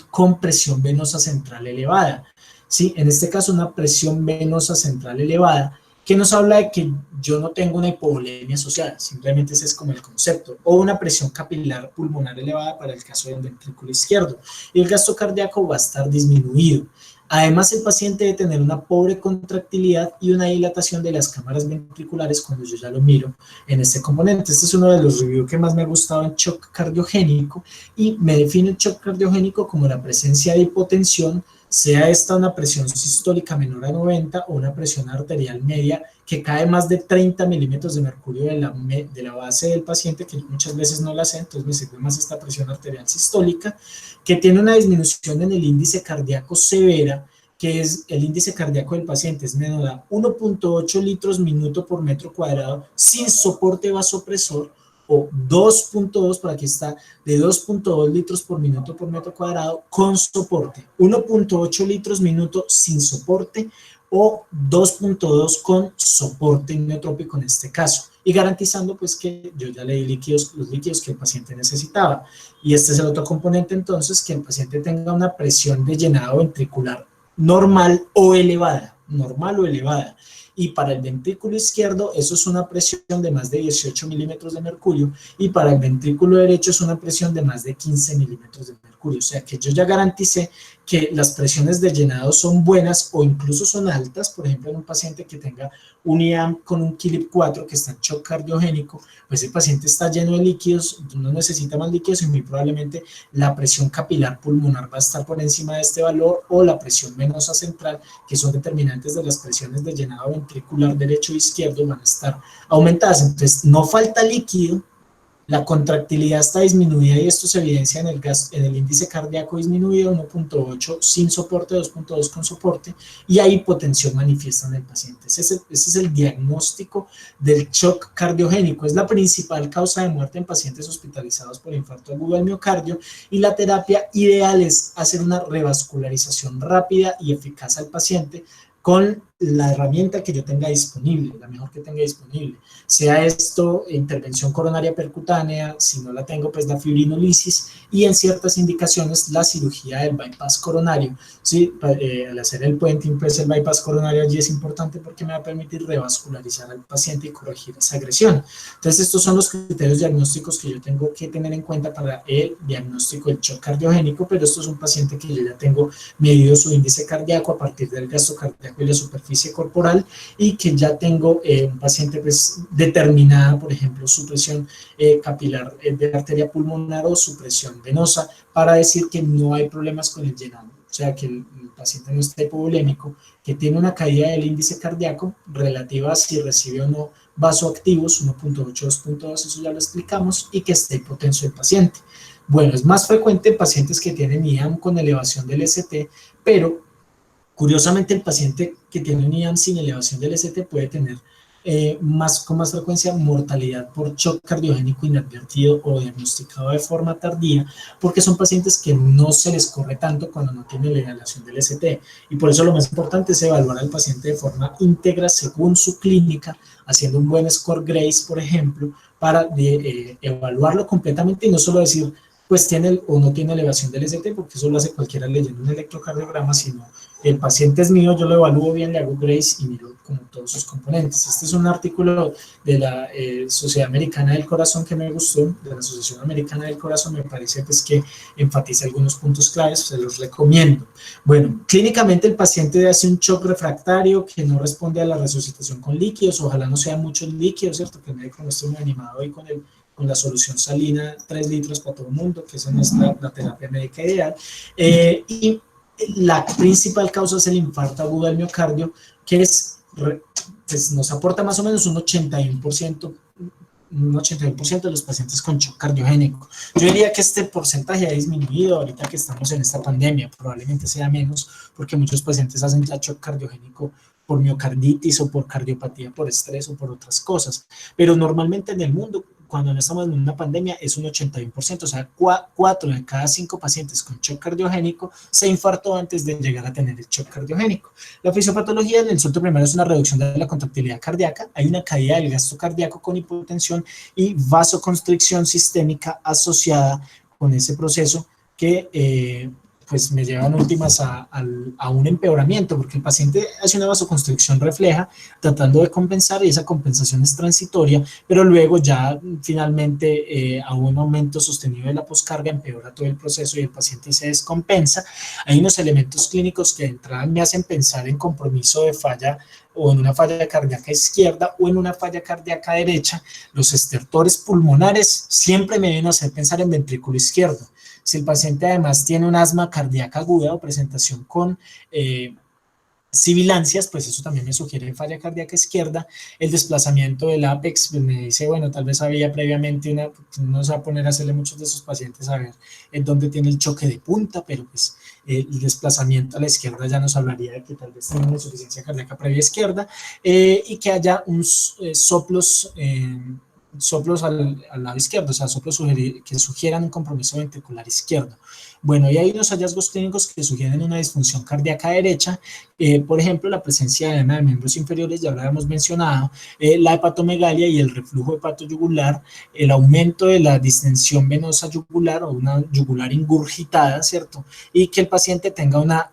A: con presión venosa central elevada. ¿Sí? En este caso, una presión venosa central elevada, que nos habla de que yo no tengo una hipovolemia asociada, simplemente ese es como el concepto, o una presión capilar pulmonar elevada para el caso del ventrículo izquierdo, y el gasto cardíaco va a estar disminuido. Además, el paciente debe tener una pobre contractilidad y una dilatación de las cámaras ventriculares cuando yo ya lo miro en este componente. Este es uno de los reviews que más me ha gustado en shock cardiogénico, y me define el shock cardiogénico como la presencia de hipotensión, sea esta una presión sistólica menor a 90 o una presión arterial media que cae más de 30 milímetros de mercurio de la base del paciente, que muchas veces no la sé, entonces me sirve más esta presión arterial sistólica, que tiene una disminución en el índice cardíaco severa, que es el índice cardíaco del paciente es menor a 1.8 litros minuto por metro cuadrado sin soporte vasopresor, o 2.2, por aquí está, de 2.2 litros por metro cuadrado con soporte, 1.8 litros minuto sin soporte, o 2.2 con soporte neutrópico en este caso, y garantizando pues que yo ya le di los líquidos que el paciente necesitaba. Y este es el otro componente entonces, que el paciente tenga una presión de llenado ventricular normal o elevada, y para el ventrículo izquierdo eso es una presión de más de 18 milímetros de mercurio, y para el ventrículo derecho es una presión de más de 15 milímetros de mercurio, o sea que yo ya garanticé que las presiones de llenado son buenas o incluso son altas. Por ejemplo, en un paciente que tenga un IAM con un KILIP 4 que está en shock cardiogénico, pues el paciente está lleno de líquidos, no necesita más líquidos y muy probablemente la presión capilar pulmonar va a estar por encima de este valor, o la presión venosa central, que son determinantes de las presiones de llenado ventricular derecho e izquierdo, van a estar aumentadas. Entonces no falta líquido, la contractilidad está disminuida y esto se evidencia en el índice cardíaco disminuido, 1.8 sin soporte, 2.2 con soporte, y hay hipotensión manifiesta en el paciente. Ese es el diagnóstico del shock cardiogénico. Es la principal causa de muerte en pacientes hospitalizados por infarto agudo del miocardio, y la terapia ideal es hacer una revascularización rápida y eficaz al paciente con la herramienta que yo tenga disponible, la mejor que tenga disponible, sea esto intervención coronaria percutánea, si no la tengo pues la fibrinolisis, y en ciertas indicaciones la cirugía del bypass coronario, ¿sí? Al hacer el puenting pues el bypass coronario allí es importante porque me va a permitir revascularizar al paciente y corregir esa agresión. Entonces estos son los criterios diagnósticos que yo tengo que tener en cuenta para el diagnóstico del shock cardiogénico, pero esto es un paciente que yo ya tengo medido su índice cardíaco a partir del gasto cardíaco y la superficie corporal, y que ya tengo un paciente pues determinada, por ejemplo, su presión capilar de arteria pulmonar o su presión venosa, para decir que no hay problemas con el llenado, o sea que el paciente no está hipovolémico, que tiene una caída del índice cardíaco relativa a si recibe o no vasoactivos, 1.8, 2.2, eso ya lo explicamos, y que esté hipotenso el paciente. Bueno, es más frecuente en pacientes que tienen IAM con elevación del ST, pero curiosamente, el paciente que tiene un IAM sin elevación del ST puede tener con más frecuencia mortalidad por shock cardiogénico inadvertido o diagnosticado de forma tardía, porque son pacientes que no se les corre tanto cuando no tienen la elevación del ST, y por eso lo más importante es evaluar al paciente de forma íntegra según su clínica, haciendo un buen score GRACE, por ejemplo, para evaluarlo completamente y no solo decir pues tiene o no tiene elevación del ST, porque eso lo hace cualquiera leyendo un electrocardiograma, sino el paciente es mío, yo lo evalúo bien, le hago GRACE y miro como todos sus componentes. Este es un artículo de la Sociedad Americana del Corazón que me gustó, de la Asociación Americana del Corazón, me parece pues que enfatiza algunos puntos claves, se los recomiendo. Bueno, clínicamente el paciente hace un shock refractario que no responde a la resucitación con líquidos, ojalá no sean muchos líquidos, ¿cierto? Que el médico no esté muy animado hoy con la solución salina, 3 litros para todo el mundo, que esa no es la terapia médica ideal, y la principal causa es el infarto agudo del miocardio, que pues nos aporta más o menos un 81% de los pacientes con shock cardiogénico. Yo diría que este porcentaje ha disminuido ahorita que estamos en esta pandemia, probablemente sea menos, porque muchos pacientes hacen ya shock cardiogénico por miocarditis o por cardiopatía por estrés o por otras cosas, pero normalmente en el mundo, cuando no estamos en una pandemia, es un 81%, o sea, 4 de cada 5 pacientes con shock cardiogénico se infartó antes de llegar a tener el shock cardiogénico. La fisiopatología del insulto primario es una reducción de la contractilidad cardíaca, hay una caída del gasto cardíaco con hipotensión y vasoconstricción sistémica asociada con ese proceso que pues me llevan últimas a un empeoramiento, porque el paciente hace una vasoconstricción refleja tratando de compensar, y esa compensación es transitoria, pero luego ya finalmente a un aumento sostenido de la poscarga empeora todo el proceso y el paciente se descompensa. Hay unos elementos clínicos que de entrada me hacen pensar en compromiso de falla o en una falla cardíaca izquierda o en una falla cardíaca derecha. Los estertores pulmonares siempre me deben hacer pensar en ventrículo izquierdo. Si el paciente además tiene un asma cardíaca aguda o presentación con sibilancias, pues eso también me sugiere falla cardíaca izquierda. El desplazamiento del ápex pues me dice, bueno, tal vez había previamente no se va a poner a hacerle muchos de esos pacientes a ver en dónde tiene el choque de punta, pero pues el desplazamiento a la izquierda ya nos hablaría de que tal vez tenga una insuficiencia cardíaca previa izquierda, y que haya soplos soplos al lado izquierdo, o sea, soplos que sugieran un compromiso ventricular izquierdo. Bueno, y hay unos hallazgos clínicos que sugieren una disfunción cardíaca derecha, por ejemplo, la presencia de edema de miembros inferiores, ya lo habíamos mencionado, la hepatomegalia y el reflujo hepatoyugular, el aumento de la distensión venosa yugular o una yugular ingurgitada, ¿cierto? Y que el paciente tenga una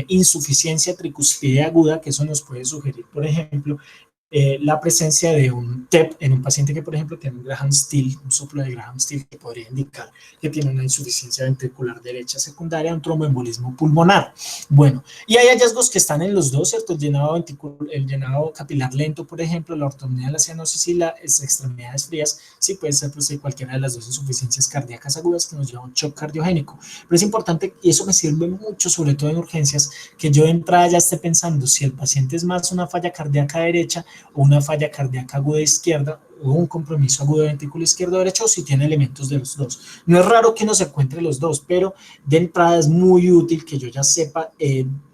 A: insuficiencia tricuspide aguda, que eso nos puede sugerir, por ejemplo, la presencia de un TEP en un paciente que, por ejemplo, tiene un Graham-Still, un soplo de Graham-Still que podría indicar que tiene una insuficiencia ventricular derecha secundaria, un tromboembolismo pulmonar. Bueno, y hay hallazgos que están en los dos, ¿cierto? El llenado capilar lento, por ejemplo, la ortopnea, la cianosis y las extremidades frías, sí puede ser pues, cualquiera de las dos insuficiencias cardíacas agudas que nos lleva a un shock cardiogénico. Pero es importante, y eso me sirve mucho, sobre todo en urgencias, que yo de entrada ya esté pensando si el paciente es más una falla cardíaca derecha o una falla cardíaca aguda izquierda o un compromiso agudo de ventrículo izquierdo-derecho o si tiene elementos de los dos. No es raro que no se encuentre los dos, pero de entrada es muy útil que yo ya sepa,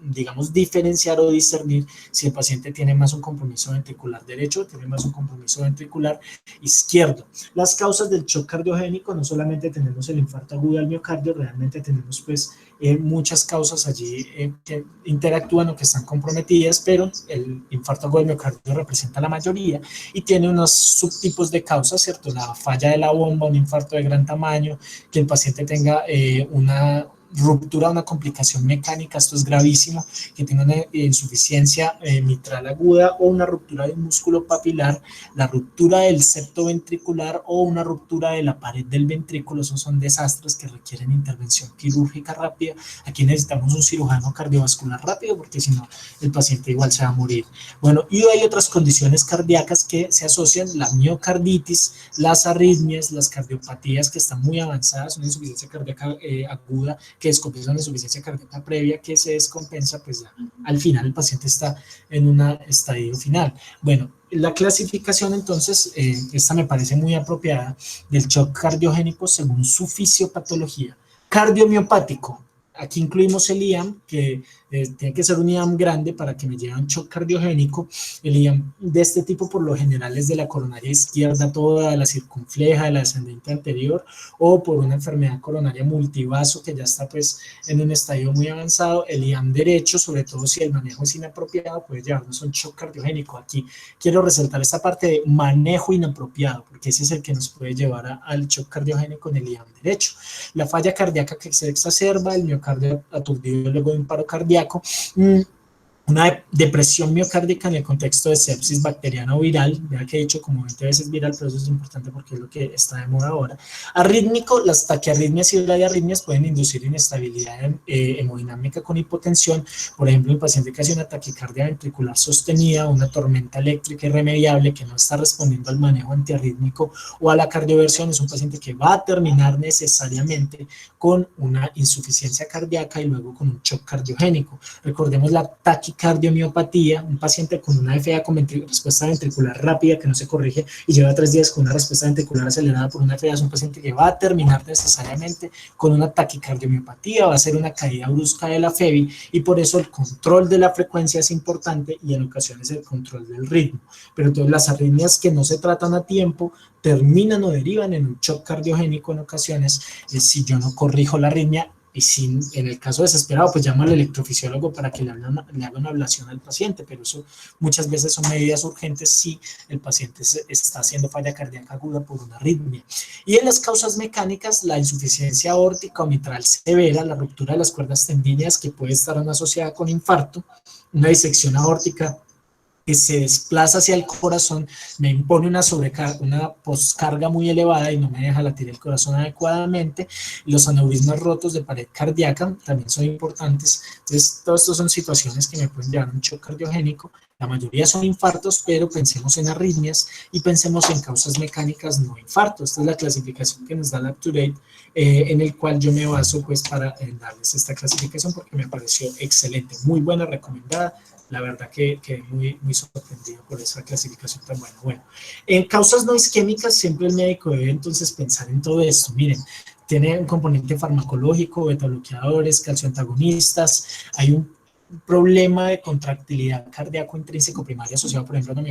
A: digamos, diferenciar o discernir si el paciente tiene más un compromiso ventricular derecho o tiene más un compromiso ventricular izquierdo. Las causas del shock cardiogénico, no solamente tenemos el infarto agudo al miocardio, realmente tenemos pues muchas causas allí que interactúan o que están comprometidas, pero el infarto agudo del miocardio representa la mayoría y tiene unos subtipos de causas, ¿cierto? La falla de la bomba, un infarto de gran tamaño, que el paciente tenga una ruptura, una complicación mecánica, esto es gravísimo, que tenga una insuficiencia mitral aguda o una ruptura de un músculo papilar, la ruptura del septo ventricular o una ruptura de la pared del ventrículo, esos son desastres que requieren intervención quirúrgica rápida. Aquí necesitamos un cirujano cardiovascular rápido porque si no el paciente igual se va a morir. Bueno, y hay otras condiciones cardíacas que se asocian, la miocarditis, las arritmias, las cardiopatías que están muy avanzadas, una insuficiencia cardíaca aguda que descompensa una insuficiencia cardíaca previa que se descompensa, pues ya, al final el paciente está en un estadio final. Bueno, la clasificación entonces, esta me parece muy apropiada, del shock cardiogénico según su fisiopatología. Cardiomiopático, aquí incluimos el IAM, que tiene que ser un IAM grande para que me lleve a un shock cardiogénico. El IAM de este tipo por lo general es de la coronaria izquierda toda, de la circunfleja, de la descendente anterior, o por una enfermedad coronaria multivaso que ya está pues en un estadio muy avanzado. El IAM derecho, sobre todo si el manejo es inapropiado, puede llevarnos a un shock cardiogénico. Aquí quiero resaltar esta parte de manejo inapropiado, porque ese es el que nos puede llevar al shock cardiogénico en el IAM derecho. La falla cardíaca que se exacerba, el miocardio aturdido luego de un paro cardíaco, una depresión miocárdica en el contexto de sepsis bacteriana o viral, ya que he dicho como 20 veces viral, pero eso es importante porque es lo que está de moda ahora. Arrítmico, las taquiarritmias y bradiarritmias pueden inducir inestabilidad hemodinámica con hipotensión, por ejemplo, el paciente que hace una taquicardia ventricular sostenida, una tormenta eléctrica irremediable que no está respondiendo al manejo antiarrítmico o a la cardioversión, es un paciente que va a terminar necesariamente con una insuficiencia cardíaca y luego con un shock cardiogénico. Recordemos la taquicardiomiopatía, un paciente con una FA con respuesta ventricular rápida que no se corrige y lleva 3 días con una respuesta ventricular acelerada por una FA, es un paciente que va a terminar necesariamente con una taquicardiomiopatía, va a ser una caída brusca de la FEBI y por eso el control de la frecuencia es importante y en ocasiones el control del ritmo. Pero entonces las arritmias que no se tratan a tiempo terminan o derivan en un shock cardiogénico en ocasiones si yo no corrijo la arritmia. Y si en el caso desesperado, pues llama al electrofisiólogo para que le haga una ablación al paciente, pero eso muchas veces son medidas urgentes si el paciente está haciendo falla cardíaca aguda por una arritmia. Y en las causas mecánicas, la insuficiencia aórtica o mitral severa, la ruptura de las cuerdas tendíneas que puede estar asociada con infarto, una disección aórtica que se desplaza hacia el corazón, me impone una poscarga muy elevada y no me deja latir el corazón adecuadamente. Los aneurismas rotos de pared cardíaca también son importantes. Entonces, todas estas son situaciones que me pueden llevar a un shock cardiogénico. La mayoría son infartos, pero pensemos en arritmias y pensemos en causas mecánicas no infartos. Esta es la clasificación que nos da la UpToDate, en el cual yo me baso pues para darles esta clasificación porque me pareció excelente, muy buena, recomendada. La verdad que muy, muy sorprendido por esa clasificación tan buena. Bueno, en causas no isquémicas siempre el médico debe entonces pensar en todo esto. Miren, tiene un componente farmacológico, beta bloqueadores, calcioantagonistas, hay un problema de contractilidad cardíaco intrínseco primaria asociado, por ejemplo, a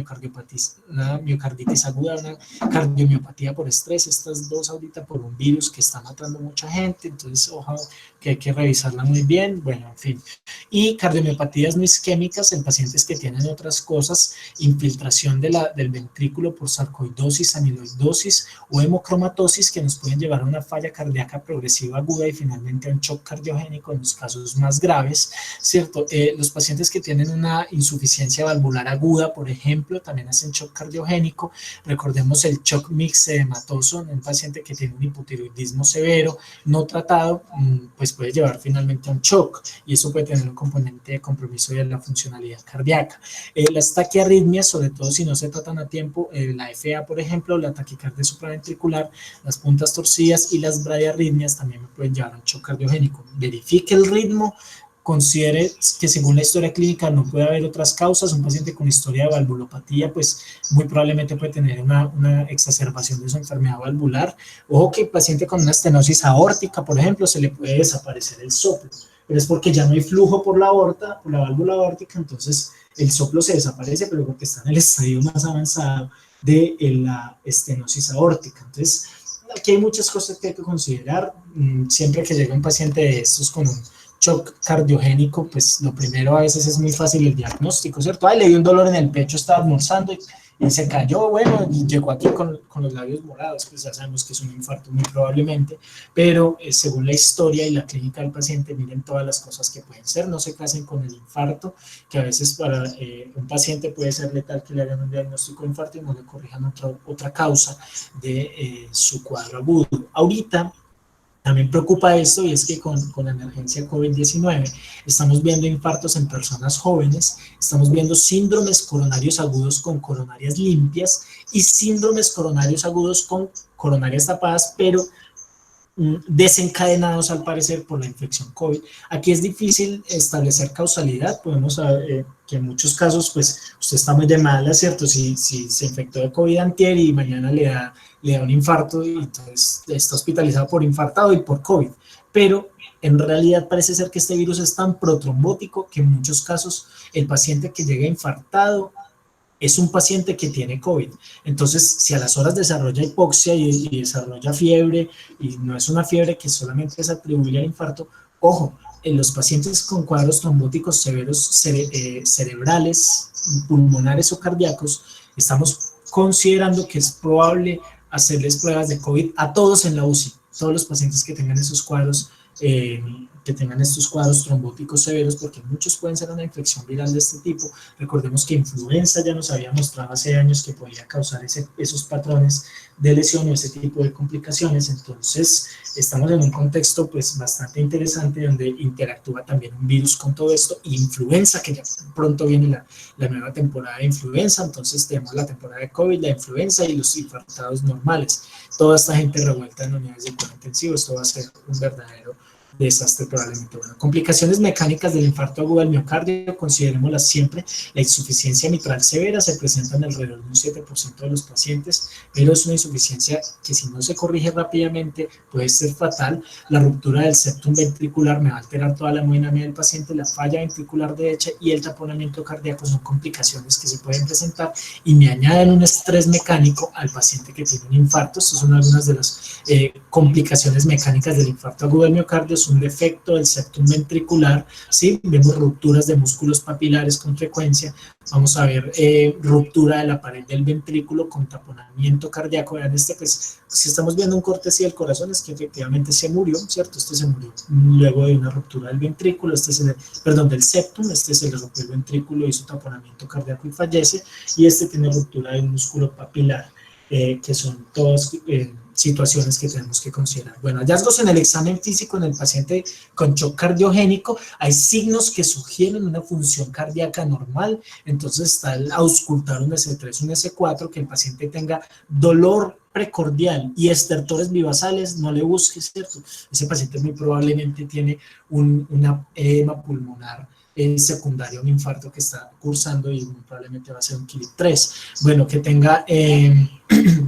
A: una miocarditis aguda, una cardiomiopatía por estrés, estas dos ahorita por un virus que está matando mucha gente, entonces ojalá que hay que revisarla muy bien, bueno, en fin. Y cardiomiopatías no isquémicas en pacientes que tienen otras cosas, infiltración del ventrículo por sarcoidosis, amiloidosis o hemocromatosis que nos pueden llevar a una falla cardíaca progresiva aguda y finalmente a un shock cardiogénico en los casos más graves, ¿cierto? Los pacientes que tienen una insuficiencia valvular aguda, por ejemplo, también hacen shock cardiogénico. Recordemos el shock mixedematoso en un paciente que tiene un hipotiroidismo severo, no tratado, pues puede llevar finalmente a un shock y eso puede tener un componente de compromiso de la funcionalidad cardíaca. Las taquiarritmias, sobre todo si no se tratan a tiempo, la FA, por ejemplo, la taquicardia supraventricular, las puntas torcidas y las bradiarritmias también me pueden llevar a un shock cardiogénico. Verifique el ritmo, considere que según la historia clínica no puede haber otras causas. Un paciente con historia de valvulopatía, pues muy probablemente puede tener una exacerbación de su enfermedad valvular. Ojo que el paciente con una estenosis aórtica, por ejemplo, se le puede desaparecer el soplo, pero es porque ya no hay flujo por la aorta, por la válvula aórtica, entonces el soplo se desaparece, pero porque está en el estadio más avanzado de la estenosis aórtica. Entonces, aquí hay muchas cosas que hay que considerar. Siempre que llega un paciente de estos con un shock cardiogénico, pues lo primero a veces es muy fácil el diagnóstico, ¿cierto? Ay, le dio un dolor en el pecho, estaba almorzando y se cayó, bueno, y llegó aquí con los labios morados, pues ya sabemos que es un infarto muy probablemente, pero según la historia y la clínica del paciente, miren todas las cosas que pueden ser, no se casen con el infarto, que a veces para un paciente puede ser letal que le hagan un diagnóstico de infarto y no le corrijan otra causa de su cuadro agudo. Ahorita, también preocupa esto y es que con la emergencia COVID-19 estamos viendo infartos en personas jóvenes, estamos viendo síndromes coronarios agudos con coronarias limpias y síndromes coronarios agudos con coronarias tapadas, pero desencadenados al parecer por la infección COVID. Aquí es difícil establecer causalidad, podemos saber que en muchos casos pues usted está muy de malas, ¿cierto? Si se infectó de COVID antier y mañana le da un infarto y entonces está hospitalizado por infartado y por COVID, pero en realidad parece ser que este virus es tan protrombótico que en muchos casos el paciente que llega infartado es un paciente que tiene COVID. Entonces, si a las horas desarrolla hipoxia y desarrolla fiebre, y no es una fiebre que solamente es atribuible al infarto, ojo, en los pacientes con cuadros trombóticos severos cerebrales, pulmonares o cardíacos, estamos considerando que es probable hacerles pruebas de COVID a todos en la UCI, todos los pacientes que tengan esos cuadros que tengan estos cuadros trombóticos severos, porque muchos pueden ser una infección viral de este tipo. Recordemos que influenza ya nos había mostrado hace años que podía causar esos patrones de lesión o ese tipo de complicaciones. Entonces estamos en un contexto pues bastante interesante donde interactúa también un virus con todo esto, influenza, que ya pronto viene la nueva temporada de influenza. Entonces tenemos la temporada de COVID, la influenza y los infartados normales, toda esta gente revuelta en unidades de cuidado intensivo. Esto va a ser un verdadero desastre probablemente. Bueno, complicaciones mecánicas del infarto agudo del miocardio, considerémoslas siempre. La insuficiencia mitral severa se presenta en alrededor de un 7% de los pacientes, pero es una insuficiencia que si no se corrige rápidamente puede ser fatal. La ruptura del septum ventricular me va a alterar toda la hemodinamia del paciente, la falla ventricular derecha y el taponamiento cardíaco son complicaciones que se pueden presentar y me añaden un estrés mecánico al paciente que tiene un infarto. Estas son algunas de las complicaciones mecánicas del infarto agudo del miocardio. Un defecto del septum ventricular, ¿sí? Vemos rupturas de músculos papilares con frecuencia, vamos a ver ruptura de la pared del ventrículo con taponamiento cardíaco. Vean pues si estamos viendo un corte así del corazón es que efectivamente se murió, ¿cierto? Este se murió luego de una ruptura del ventrículo, del septum, se le rompió el ventrículo, hizo taponamiento cardíaco y fallece, y tiene ruptura del músculo papilar, que son todas situaciones que tenemos que considerar. Bueno, hallazgos en el examen físico en el paciente con shock cardiogénico, hay signos que sugieren una función cardíaca normal. Entonces está el auscultar un S3, un S4, que el paciente tenga dolor precordial y estertores vivasales, no le busque, ¿cierto? Ese paciente muy probablemente tiene una edema pulmonar secundario, un infarto que está cursando y probablemente va a ser un KILIP 3. Bueno, que tenga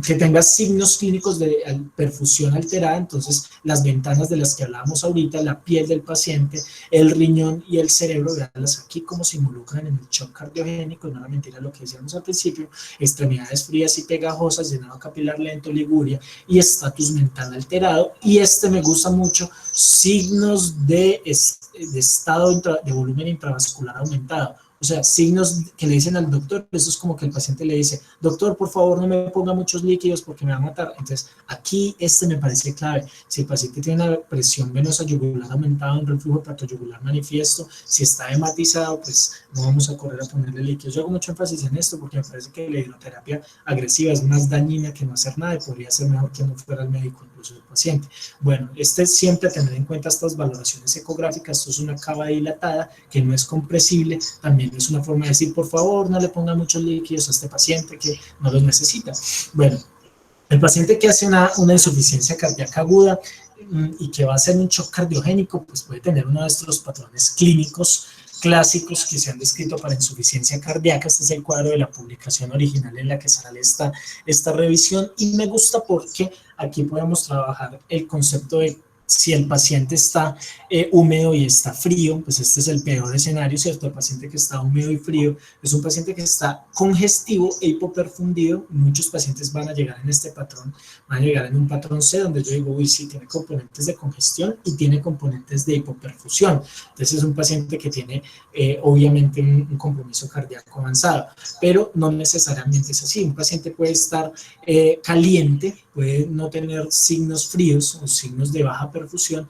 A: que tenga signos clínicos de perfusión alterada, entonces las ventanas de las que hablábamos ahorita, la piel del paciente, el riñón y el cerebro, veanlas aquí cómo se involucran en el shock cardiogénico, no era mentira lo que decíamos al principio, extremidades frías y pegajosas, llenado capilar lento, liguria y estatus mental alterado. Y me gusta mucho, signos de estado de volumen intravascular aumentado. O sea, signos que le dicen al doctor, eso es como que el paciente le dice, doctor, por favor, no me ponga muchos líquidos porque me va a matar. Entonces, aquí me parece clave. Si el paciente tiene una presión venosa yugular aumentada, un reflujo hepatoyugular manifiesto, si está hematizado, pues no vamos a correr a ponerle líquidos. Yo hago mucho énfasis en esto porque me parece que la hidroterapia agresiva es más dañina que no hacer nada y podría ser mejor que no fuera el médico, incluso el paciente. Bueno, siempre tener en cuenta estas valoraciones ecográficas. Esto es una cava dilatada que no es compresible, también es una forma de decir, por favor, no le ponga muchos líquidos a este paciente que no los necesita. Bueno, el paciente que hace una insuficiencia cardíaca aguda y que va a hacer un shock cardiogénico, pues puede tener uno de estos patrones clínicos clásicos que se han descrito para insuficiencia cardíaca. Este es el cuadro de la publicación original en la que sale esta revisión, y me gusta porque aquí podemos trabajar el concepto de si el paciente está húmedo y está frío, pues este es el peor escenario, ¿cierto? El paciente que está húmedo y frío es un paciente que está congestivo e hipoperfundido. Muchos pacientes van a llegar en este patrón, van a llegar en un patrón C, donde yo digo, uy, sí, tiene componentes de congestión y tiene componentes de hipoperfusión. Entonces es un paciente que tiene obviamente un compromiso cardíaco avanzado, pero no necesariamente es así. Un paciente puede estar caliente, puede no tener signos fríos o signos de baja perfusión,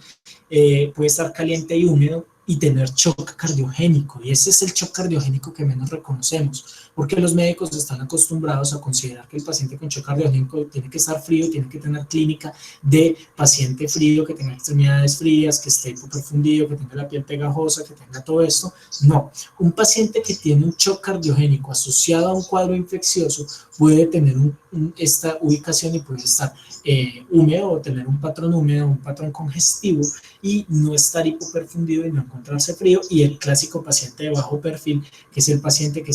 A: puede estar caliente y húmedo y tener shock cardiogénico, y ese es el shock cardiogénico que menos reconocemos, porque los médicos están acostumbrados a considerar que el paciente con shock cardiogénico tiene que estar frío, tiene que tener clínica de paciente frío, que tenga extremidades frías, que esté hipoperfundido, que tenga la piel pegajosa, que tenga todo esto. No, un paciente que tiene un shock cardiogénico asociado a un cuadro infeccioso puede tener esta ubicación y puede estar húmedo o tener un patrón húmedo, un patrón congestivo, y no estar hipoperfundido y no encontrarse frío. Y el clásico paciente de bajo perfil, que es el paciente que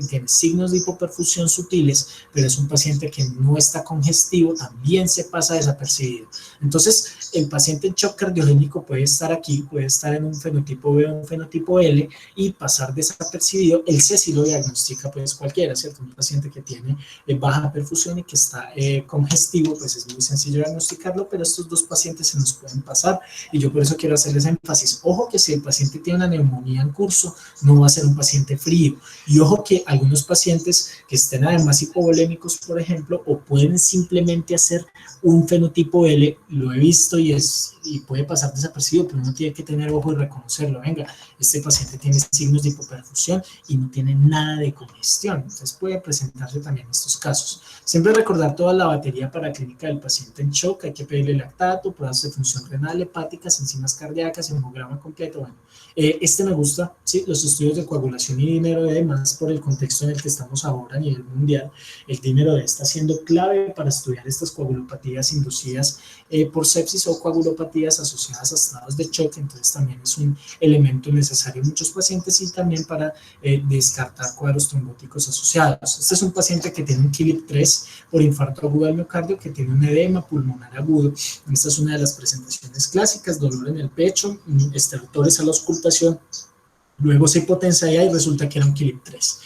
A: tiene signos de hipoperfusión sutiles, pero es un paciente que no está congestivo, también se pasa desapercibido. Entonces, el paciente en shock cardiogénico puede estar aquí, puede estar en un fenotipo B o un fenotipo L y pasar desapercibido. El C sí lo diagnostica pues cualquiera, ¿cierto? Un paciente que tiene baja perfusión y que está congestivo, pues es muy sencillo diagnosticarlo, pero estos dos pacientes se nos pueden pasar, y yo por eso quiero hacerles énfasis. Ojo que si el paciente tiene una neumonía en curso, no va a ser un paciente frío, y ojo que algunos pacientes que estén además hipovolémicos, por ejemplo, o pueden simplemente hacer un fenotipo L, lo he visto y puede pasar desapercibido, pero uno tiene que tener ojo y reconocerlo. Venga, este paciente tiene signos de hipoperfusión y no tiene nada de congestión, entonces puede presentarse también estos casos. Siempre recordar toda la batería para clínica del paciente en shock. Hay que pedirle lactato, pruebas de función renal, hepáticas, enzimas cardíacas, hemograma completo. Bueno, me gusta, ¿sí? Los estudios de coagulación y dímero D, más por el contexto en el que estamos ahora a nivel mundial. El dímero D está siendo clave para estudiar estas coagulopatías inducidas por sepsis o coagulopatías asociadas a estados de shock. Entonces también es un elemento necesario en muchos pacientes, y también para descartar cuadros trombóticos asociados. Este es un paciente que tiene un KILIP 3 por infarto agudo al miocardio, que tiene un edema pulmonar agudo. Esta es una de las presentaciones clásicas: dolor en el pecho, estertores a la auscultación, luego se hipotensa y resulta que era un KILIP 3.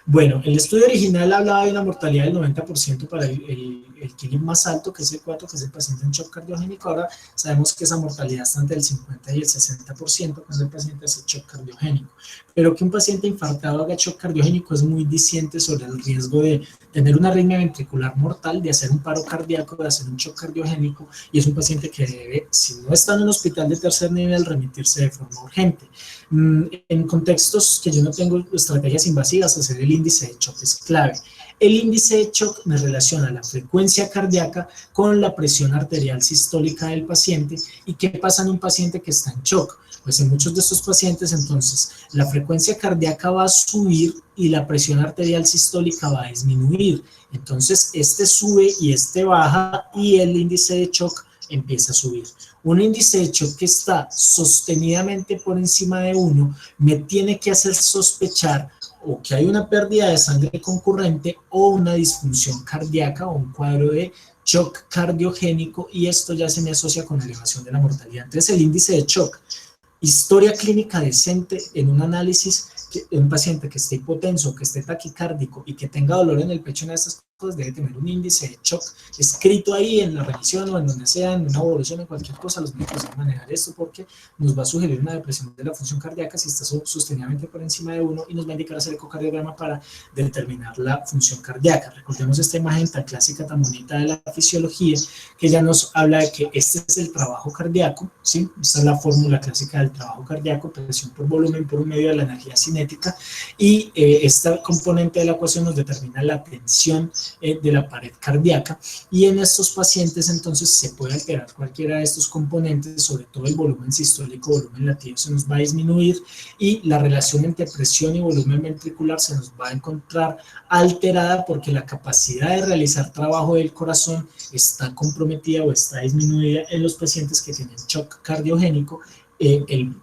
A: Bueno, el estudio original hablaba de una mortalidad del 90% para el KILIP más alto, que es el 4, que es el paciente en shock cardiogénico. Ahora sabemos que esa mortalidad está entre el 50 y el 60% cuando el paciente hace shock cardiogénico. Pero que un paciente infartado haga shock cardiogénico es muy diciente sobre el riesgo de tener una arritmia ventricular mortal, de hacer un paro cardíaco, de hacer un shock cardiogénico, y es un paciente que debe, si no está en un hospital de tercer nivel, remitirse de forma urgente. En contextos que yo no tengo estrategias invasivas, hacer el índice de shock es clave. El índice de shock me relaciona la frecuencia cardíaca con la presión arterial sistólica del paciente. ¿Y qué pasa en un paciente que está en shock? Pues en muchos de estos pacientes, entonces, la frecuencia cardíaca va a subir y la presión arterial sistólica va a disminuir. Entonces, sube y baja, y el índice de shock empieza a subir. Un índice de shock que está sostenidamente por encima de 1 me tiene que hacer sospechar o que hay una pérdida de sangre concurrente o una disfunción cardíaca o un cuadro de shock cardiogénico, y esto ya se me asocia con elevación de la mortalidad. Entonces el índice de shock, historia clínica decente en un análisis, un paciente que esté hipotenso, que esté taquicárdico y que tenga dolor en el pecho, en estas cosas debe tener un índice de shock escrito ahí en la revisión o en donde sea, en una evolución, en cualquier cosa. Los médicos van a manejar esto porque nos va a sugerir una depresión de la función cardíaca si está sostenidamente por encima de 1 y nos va a indicar hacer ecocardiograma para determinar la función cardíaca. Recordemos esta imagen tan clásica, tan bonita de la fisiología, que ya nos habla de que este es el trabajo cardíaco, ¿sí? Esta es la fórmula clásica del trabajo cardíaco: presión por volumen por un medio de la energía cinética, y esta componente de la ecuación nos determina la tensión de la pared cardíaca, y en estos pacientes entonces se puede alterar cualquiera de estos componentes, sobre todo el volumen sistólico, volumen latido se nos va a disminuir, y la relación entre presión y volumen ventricular se nos va a encontrar alterada porque la capacidad de realizar trabajo del corazón está comprometida o está disminuida en los pacientes que tienen shock cardiogénico.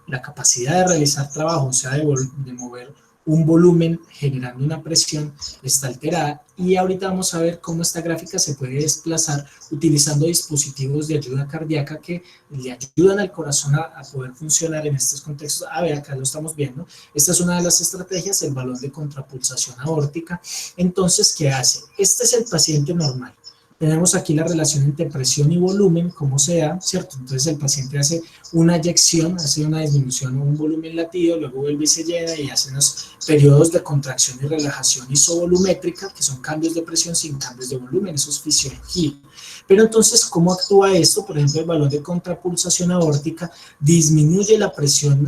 A: La capacidad de realizar trabajo, o sea, de mover un volumen generando una presión, está alterada, y ahorita vamos a ver cómo esta gráfica se puede desplazar utilizando dispositivos de ayuda cardíaca que le ayudan al corazón a poder funcionar en estos contextos. A ver, acá lo estamos viendo. Esta es una de las estrategias, el balón de contrapulsación aórtica. Entonces, ¿qué hace? Este es el paciente normal. Tenemos aquí la relación entre presión y volumen, cómo se da, ¿cierto? Entonces el paciente hace una eyección, hace una disminución o un volumen latido, luego vuelve y se llena y hace unos periodos de contracción y relajación isovolumétrica, que son cambios de presión sin cambios de volumen, eso es fisiología. Pero entonces, ¿cómo actúa esto? Por ejemplo, el balón de contrapulsación aórtica disminuye la presión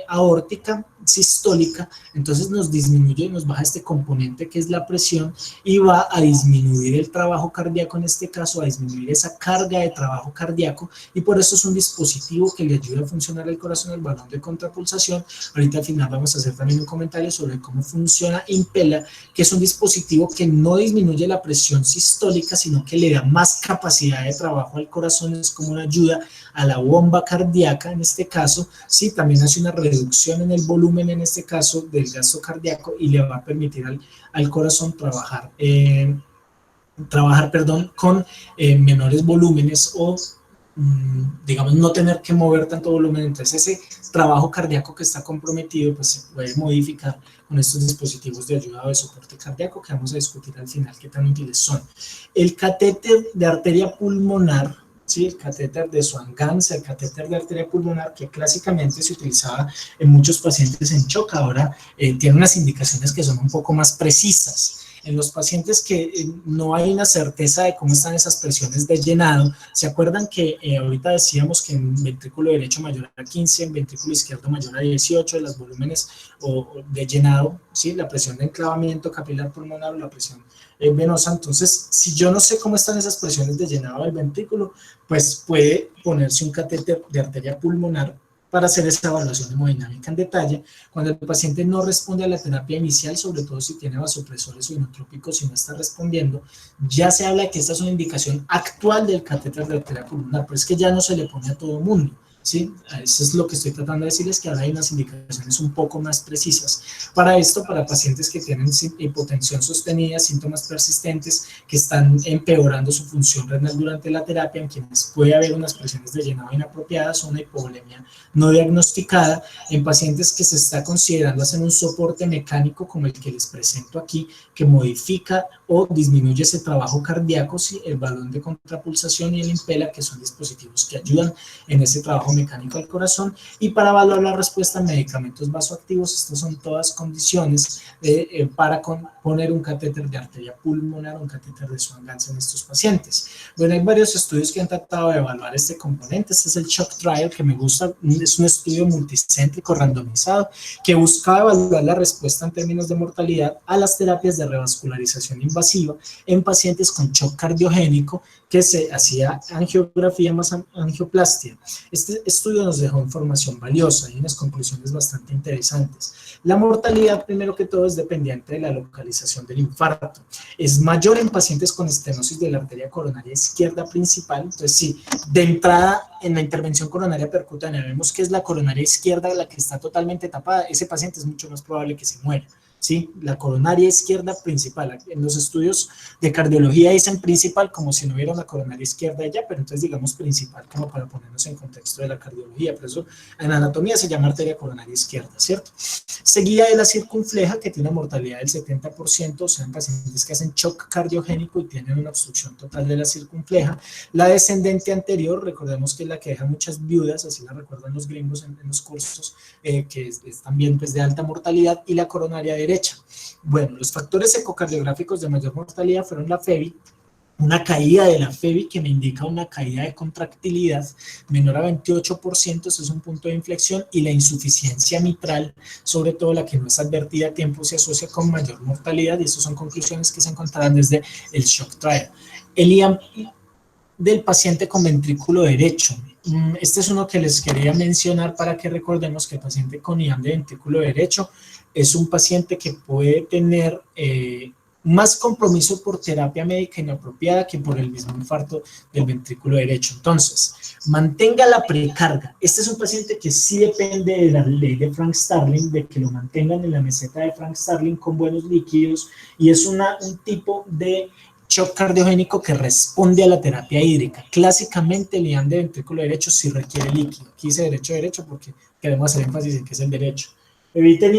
A: aórtica sistólica, entonces nos disminuye, nos baja este componente que es la presión, y va a disminuir el trabajo cardíaco, en este caso a disminuir esa carga de trabajo cardíaco, y por eso es un dispositivo que le ayuda a funcionar el corazón, el balón de contrapulsación. Ahorita al final vamos a hacer también un comentario sobre cómo funciona Impella, que es un dispositivo que no disminuye la presión sistólica, sino que le da más capacidad de trabajo al corazón, es como una ayuda a la bomba cardíaca en este caso, sí, también hace una reducción en el volumen en este caso del gasto cardíaco, y le va a permitir al corazón trabajar con menores volúmenes, o digamos no tener que mover tanto volumen. Entonces ese trabajo cardíaco que está comprometido pues se puede modificar con estos dispositivos de ayuda o de soporte cardíaco que vamos a discutir al final qué tan útiles son. El catéter de arteria pulmonar, ¿sí? El catéter de Swan-Ganz, el catéter de arteria pulmonar, que clásicamente se utilizaba en muchos pacientes en shock, ahora tiene unas indicaciones que son un poco más precisas. En los pacientes que no hay una certeza de cómo están esas presiones de llenado, ¿se acuerdan que ahorita decíamos que en ventrículo derecho mayor a 15, en ventrículo izquierdo mayor a 18, de los volúmenes de llenado, ¿sí? La presión de enclavamiento capilar pulmonar o la presión venosa? Entonces, si yo no sé cómo están esas presiones de llenado del ventrículo, pues puede ponerse un catéter de arteria pulmonar para hacer esa evaluación hemodinámica en detalle. Cuando el paciente no responde a la terapia inicial, sobre todo si tiene vasopresores o inotrópicos y no está respondiendo, ya se habla de que esta es una indicación actual del catéter de arteria pulmonar, pero es que ya no se le pone a todo mundo, ¿sí? Eso es lo que estoy tratando de decirles, que ahora hay unas indicaciones un poco más precisas. Para esto, para pacientes que tienen hipotensión sostenida, síntomas persistentes, que están empeorando su función renal durante la terapia, en quienes puede haber unas presiones de llenado inapropiadas o una hipovolemia no diagnosticada, en pacientes que se está considerando hacer un soporte mecánico como el que les presento aquí, que modifica o disminuye ese trabajo cardíaco, ¿sí? El balón de contrapulsación y el Impella, que son dispositivos que ayudan en ese trabajo mecánico del corazón. Y para evaluar la respuesta a medicamentos vasoactivos, estas son todas condiciones para poner un catéter de arteria pulmonar, un catéter de Swan-Ganz en estos pacientes. Bueno, hay varios estudios que han tratado de evaluar este componente. Este es el Shock Trial, que me gusta, es un estudio multicéntrico randomizado que buscaba evaluar la respuesta en términos de mortalidad a las terapias de revascularización invasiva en pacientes con shock cardiogénico, que se hacía angiografía más angioplastia. Este estudio nos dejó información valiosa y unas conclusiones bastante interesantes. La mortalidad, primero que todo, es dependiente de la localización del infarto. Es mayor en pacientes con estenosis de la arteria coronaria izquierda principal. Entonces, sí, de entrada en la intervención coronaria percutánea vemos que es la coronaria izquierda la que está totalmente tapada, ese paciente es mucho más probable que se muera. ¿sí? La coronaria izquierda principal. En los estudios de cardiología dicen principal como si no hubiera una coronaria izquierda allá, pero entonces digamos principal como para ponernos en contexto de la cardiología. Por eso en anatomía se llama arteria coronaria izquierda, ¿cierto? Seguida de la circunfleja, que tiene una mortalidad del 70%, o sea, en pacientes que hacen shock cardiogénico y tienen una obstrucción total de la circunfleja. La descendente anterior, recordemos que es la que deja muchas viudas, así la recuerdan los gringos en los cursos, que es también pues, de alta mortalidad, y la coronaria derecha. Bueno, los factores ecocardiográficos de mayor mortalidad fueron la FEBI, una caída de la FEBI que me indica una caída de contractilidad menor a 28%, ese es un punto de inflexión, y la insuficiencia mitral, sobre todo la que no es advertida a tiempo, se asocia con mayor mortalidad, y estas son conclusiones que se encontrarán desde el shock trial. El IAM del paciente con ventrículo derecho. Este es uno que les quería mencionar para que recordemos que el paciente con IAM de ventrículo derecho es un paciente que puede tener más compromiso por terapia médica inapropiada que por el mismo infarto del ventrículo derecho. Entonces, mantenga la precarga. Este es un paciente que sí depende de la ley de Frank Starling, de que lo mantengan en la meseta de Frank Starling con buenos líquidos, y es un tipo de shock cardiogénico que responde a la terapia hídrica. Clásicamente el IAM de ventrículo derecho sí requiere líquido. Aquí dice derecho porque queremos hacer énfasis en que es el derecho. Eviten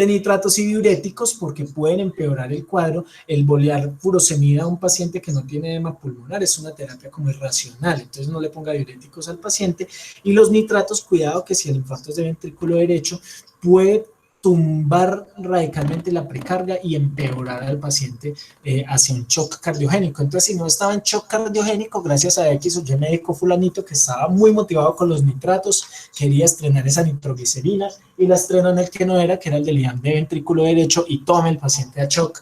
A: nitratos y diuréticos porque pueden empeorar el cuadro. El bolear furosemida a un paciente que no tiene edema pulmonar es una terapia como irracional, entonces no le ponga diuréticos al paciente. Y los nitratos, cuidado que si el infarto es de ventrículo derecho, puede tumbar radicalmente la precarga y empeorar al paciente hacia un shock cardiogénico. Entonces, si no estaba en shock cardiogénico, gracias a X o Y médico fulanito que estaba muy motivado con los nitratos, quería estrenar esa nitroglicerina y la estrenó en el que no era, que era el del IAM de ventrículo derecho, y tome el paciente a shock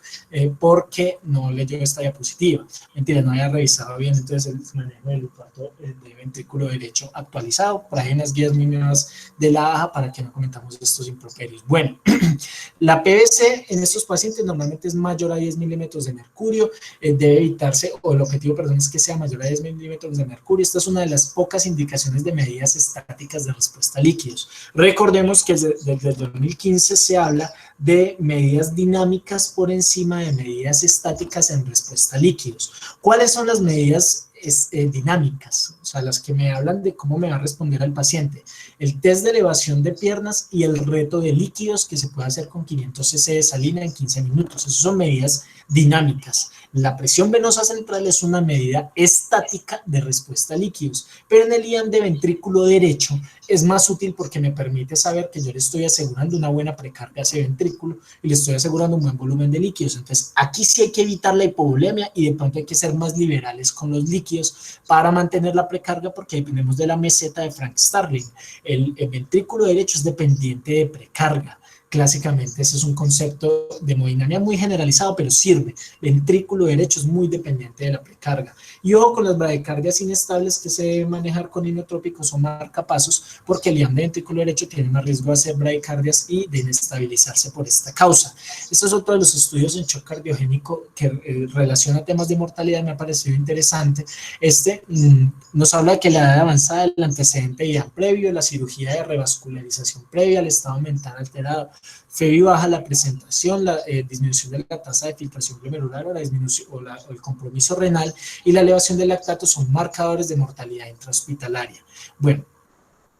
A: porque no leyó esta diapositiva. Mentira, no había revisado bien entonces el manejo del infarto de ventrículo derecho actualizado. Por ahí en las guías muy nuevas de la AJA para que no comentamos estos improperios. Bueno, la PVC en estos pacientes normalmente es mayor a 10 milímetros de mercurio, debe evitarse, o el objetivo, perdón, es que sea mayor a 10 milímetros de mercurio. Esta es una de las pocas indicaciones de medidas estáticas de respuesta a líquidos. Recordemos que desde el 2015 se habla de medidas dinámicas por encima de medidas estáticas en respuesta a líquidos. ¿Cuáles son las medidas dinámicas? O sea, las que me hablan de cómo me va a responder al paciente. El test de elevación de piernas y el reto de líquidos que se puede hacer con 500 cc de salina en 15 minutos. Esas son medidas dinámicas. La presión venosa central es una medida estática de respuesta a líquidos, pero en el IAM de ventrículo derecho es más útil porque me permite saber que yo le estoy asegurando una buena precarga a ese ventrículo y le estoy asegurando un buen volumen de líquidos. Entonces, aquí sí hay que evitar la hipovolemia y de pronto hay que ser más liberales con los líquidos para mantener la precarga, porque dependemos de la meseta de Frank Starling. El ventrículo derecho es dependiente de precarga. Clásicamente, ese es un concepto de hemodinamia muy generalizado, pero sirve. El ventrículo derecho es muy dependiente de la precarga. Y ojo con las bradicardias inestables que se deben manejar con inotrópicos o marcapasos, porque el IAM de ventrículo derecho tiene más riesgo de hacer bradicardias y de inestabilizarse por esta causa. Esto es otro de los estudios en shock cardiogénico que relaciona temas de mortalidad, me ha parecido interesante. Nos habla de que la edad avanzada, el antecedente de IAM previo, la cirugía de revascularización previa, el estado mental alterado, FEBI baja, la presentación, la disminución de la tasa de filtración glomerular o el compromiso renal y la elevación del lactato son marcadores de mortalidad intrahospitalaria. Bueno,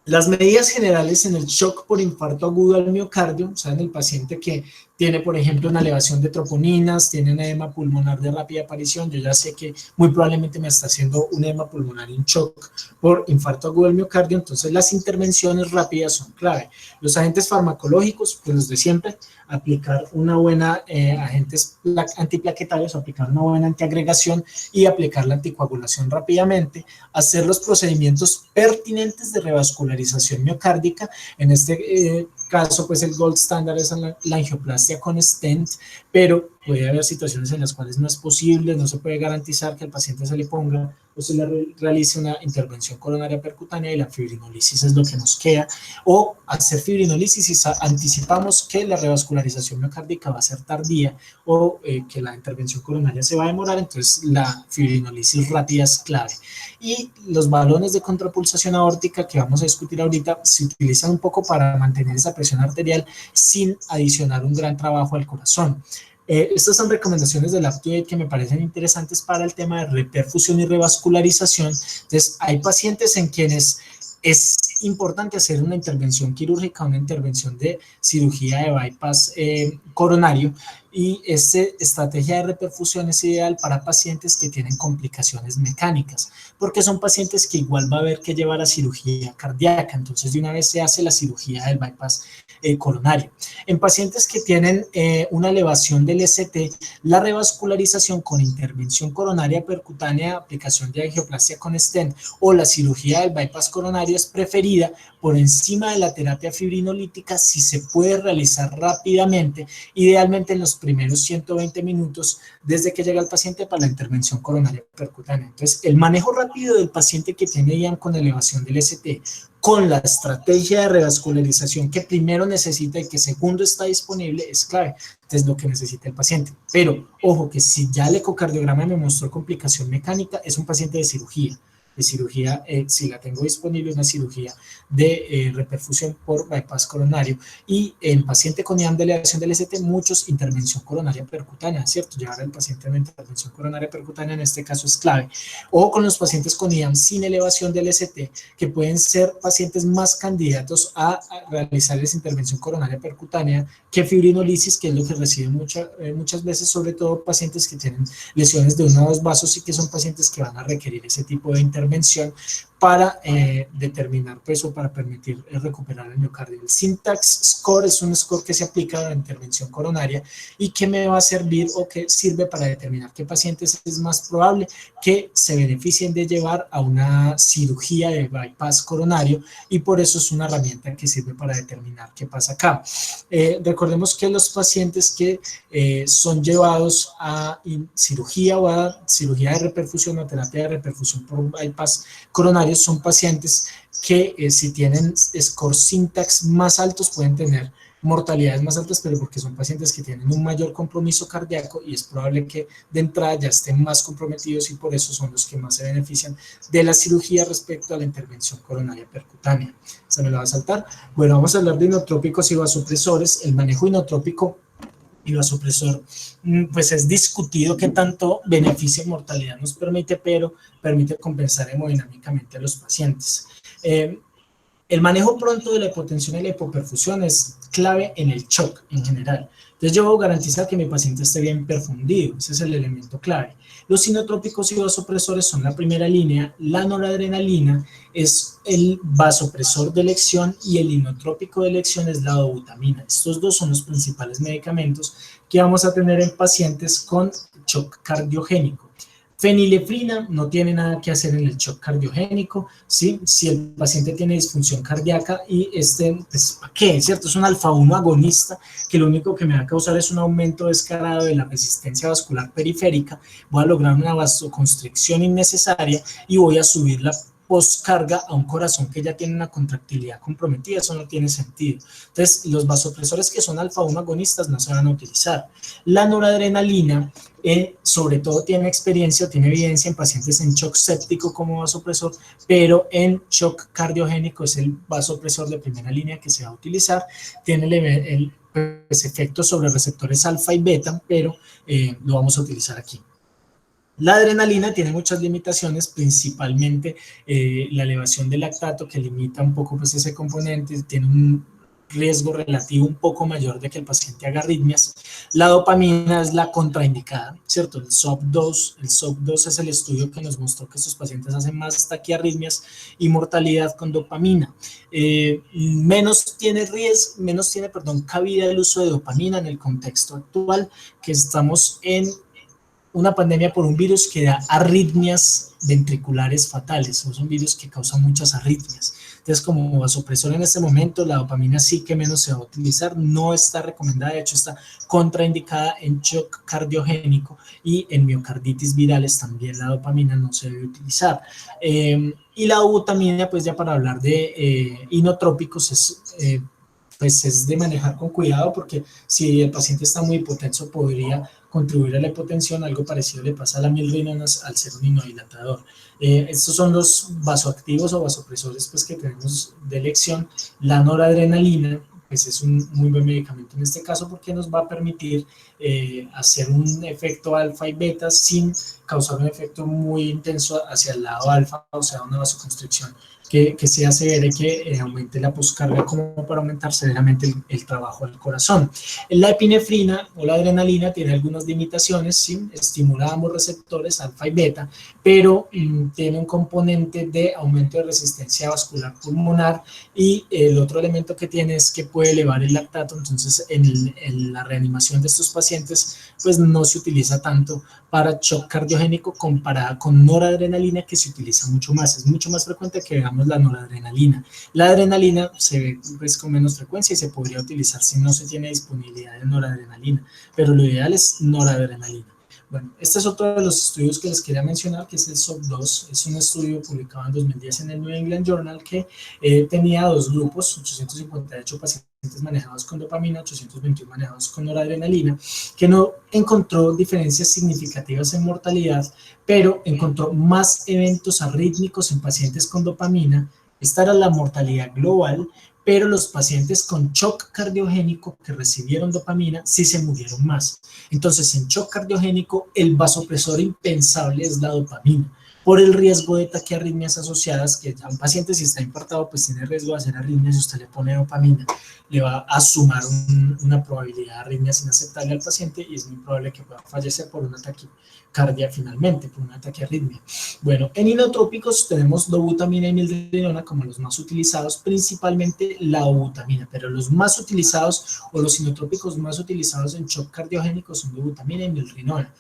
A: las medidas generales en el shock por infarto agudo al miocardio, o sea, en el paciente que tiene, por ejemplo, una elevación de troponinas, tiene un edema pulmonar de rápida aparición, yo ya sé que muy probablemente me está haciendo un edema pulmonar en shock por infarto agudo al miocardio, entonces las intervenciones rápidas son clave. Los agentes farmacológicos, pues los de siempre, aplicar una buena agentes antiplaquetarios, aplicar una buena antiagregación y aplicar la anticoagulación rápidamente, hacer los procedimientos pertinentes de revascularización miocárdica, en este caso pues el gold standard es la angioplastia con stent, pero puede haber situaciones en las cuales no es posible, no se puede garantizar que al paciente se le ponga o se le realice una intervención coronaria percutánea y la fibrinolisis es lo que nos queda, o hacer fibrinolisis y anticipamos que la revascularización miocárdica va a ser tardía o que la intervención coronaria se va a demorar, entonces la fibrinolisis rápida es clave. Y los balones de contrapulsación aórtica que vamos a discutir ahorita se utilizan un poco para mantener esa presión arterial sin adicionar un gran trabajo al corazón. Estas son recomendaciones del UpToDate que me parecen interesantes para el tema de reperfusión y revascularización. Entonces, hay pacientes en quienes es importante hacer una intervención quirúrgica, una intervención de cirugía de bypass coronario, y esta estrategia de reperfusión es ideal para pacientes que tienen complicaciones mecánicas, porque son pacientes que igual va a haber que llevar a cirugía cardíaca, entonces de una vez se hace la cirugía del bypass coronario. En pacientes que tienen una elevación del ST, la revascularización con intervención coronaria percutánea, aplicación de angioplastia con stent o la cirugía del bypass coronario es preferida por encima de la terapia fibrinolítica si se puede realizar rápidamente, idealmente en los primeros 120 minutos desde que llega el paciente para la intervención coronaria percutánea. Entonces, el manejo rápido del paciente que tiene IAM con elevación del ST, con la estrategia de revascularización que primero necesita y que segundo está disponible, es clave. Entonces, lo que necesita el paciente. Pero, ojo, que si ya el ecocardiograma me mostró complicación mecánica, es un paciente de cirugía. Si la tengo disponible, una cirugía de reperfusión por bypass coronario, y en paciente con IAM de elevación del ST, muchos intervención coronaria percutánea, ¿cierto? Llevar al paciente a una intervención coronaria percutánea en este caso es clave, o con los pacientes con IAM sin elevación del ST, que pueden ser pacientes más candidatos a realizar esa intervención coronaria percutánea que fibrinolisis, que es lo que reciben muchas veces, sobre todo pacientes que tienen lesiones de uno o dos vasos y que son pacientes que van a requerir ese tipo de intervención para determinar peso, para permitir recuperar el miocardio. El Syntax Score es un score que se aplica a la intervención coronaria y que me va a servir o que sirve para determinar qué pacientes es más probable que se beneficien de llevar a una cirugía de bypass coronario, y por eso es una herramienta que sirve para determinar qué pasa acá. Recordemos que los pacientes que son llevados a cirugía o a cirugía de reperfusión o terapia de reperfusión por bypass coronarios son pacientes que si tienen score Syntax más altos pueden tener mortalidades más altas, pero porque son pacientes que tienen un mayor compromiso cardíaco y es probable que de entrada ya estén más comprometidos, y por eso son los que más se benefician de la cirugía respecto a la intervención coronaria percutánea. Se me lo va a saltar. Bueno, vamos a hablar de inotrópicos y vasopresores. El manejo inotrópico y vasopresor, pues es discutido qué tanto beneficio y mortalidad nos permite, pero permite compensar hemodinámicamente a los pacientes. El manejo pronto de la hipotensión y la hipoperfusión es clave en el shock en general. Entonces yo debo garantizar que mi paciente esté bien perfundido, ese es el elemento clave. Los inotrópicos y vasopresores son la primera línea. La noradrenalina es el vasopresor de elección y el inotrópico de elección es la dobutamina. Estos dos son los principales medicamentos que vamos a tener en pacientes con shock cardiogénico. Fenilefrina no tiene nada que hacer en el shock cardiogénico, ¿sí? Si el paciente tiene disfunción cardíaca y pues, ¿para qué? ¿Cierto? Es un alfa-1 agonista que lo único que me va a causar es un aumento descarado de la resistencia vascular periférica, voy a lograr una vasoconstricción innecesaria y voy a subir la poscarga a un corazón que ya tiene una contractilidad comprometida. Eso no tiene sentido. Entonces, los vasopresores que son alfa-1 agonistas no se van a utilizar. La noradrenalina, sobre todo tiene experiencia o tiene evidencia en pacientes en shock séptico como vasopresor, pero en shock cardiogénico es el vasopresor de primera línea que se va a utilizar. Tiene el efecto sobre receptores alfa y beta, pero lo vamos a utilizar aquí. La adrenalina tiene muchas limitaciones, principalmente la elevación del lactato, que limita un poco pues, ese componente, tiene un riesgo relativo un poco mayor de que el paciente haga arritmias. La dopamina es la contraindicada, ¿cierto? El SOP2 es el estudio que nos mostró que estos pacientes hacen más taquiarritmias y mortalidad con dopamina. Menos tiene cabida el uso de dopamina en el contexto actual, que estamos en una pandemia por un virus que da arritmias ventriculares fatales, son virus que causan muchas arritmias. Entonces, como vasopresor en este momento, la dopamina sí que menos se va a utilizar, no está recomendada, de hecho está contraindicada en shock cardiogénico y en miocarditis virales también la dopamina no se debe utilizar. Y la butamina, pues ya para hablar de inotrópicos, pues es de manejar con cuidado, porque si el paciente está muy hipotenso podría contribuir a la hipotensión. Algo parecido le pasa a la milrinonas al ser un inodilatador. Estos son los vasoactivos o vasopresores pues, que tenemos de elección. La noradrenalina pues es un muy buen medicamento en este caso, porque nos va a permitir hacer un efecto alfa y beta sin causar un efecto muy intenso hacia el lado alfa, o sea, una vasoconstricción que sea severa y que aumente la poscarga, como para aumentar severamente el trabajo del corazón. La epinefrina o la adrenalina tiene algunas limitaciones, ¿sí? Estimula ambos receptores, alfa y beta, pero tiene un componente de aumento de resistencia vascular pulmonar, y el otro elemento que tiene es que puede elevar el lactato. Entonces en la reanimación de estos pacientes pues no se utiliza tanto para shock cardiogénico comparada con noradrenalina, que se utiliza mucho más. Es mucho más frecuente que veamos la noradrenalina. La adrenalina se ve pues con menos frecuencia y se podría utilizar si no se tiene disponibilidad de noradrenalina, pero lo ideal es noradrenalina. Bueno, este es otro de los estudios que les quería mencionar, que es el SOC2. Es un estudio publicado en 2010 en el New England Journal que tenía dos grupos, 858 pacientes manejados con dopamina, 821 manejados con noradrenalina, que no encontró diferencias significativas en mortalidad, pero encontró más eventos arrítmicos en pacientes con dopamina. Esta era la mortalidad global, pero los pacientes con shock cardiogénico que recibieron dopamina sí se murieron más. Entonces, en shock cardiogénico, el vasopresor impensable es la dopamina, por el riesgo de taquiarritmias asociadas, que ya un paciente, si está infartado, pues tiene riesgo de hacer arritmias. Si usted le pone dopamina, le va a sumar una probabilidad de arritmias inaceptable al paciente, y es muy probable que pueda fallecer por una taquicardia finalmente, por una taquiarritmia. Bueno, en inotrópicos tenemos dobutamina y milrinona como los más utilizados, principalmente la dobutamina, pero los más utilizados o los inotrópicos más utilizados en shock cardiogénico son dobutamina y milrinona.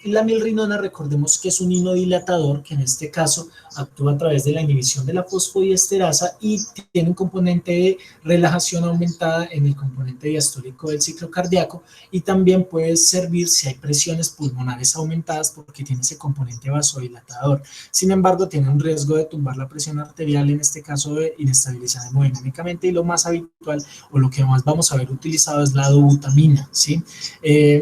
A: La milrinona, recordemos que es un inodilatador que en este caso actúa a través de la inhibición de la fosfodiesterasa y tiene un componente de relajación aumentada en el componente diastólico del ciclo cardíaco, y también puede servir si hay presiones pulmonares aumentadas porque tiene ese componente vasodilatador. Sin embargo, tiene un riesgo de tumbar la presión arterial, en este caso de inestabilizar hemodinámicamente, y lo más habitual o lo que más vamos a ver utilizado es la dobutamina, ¿sí?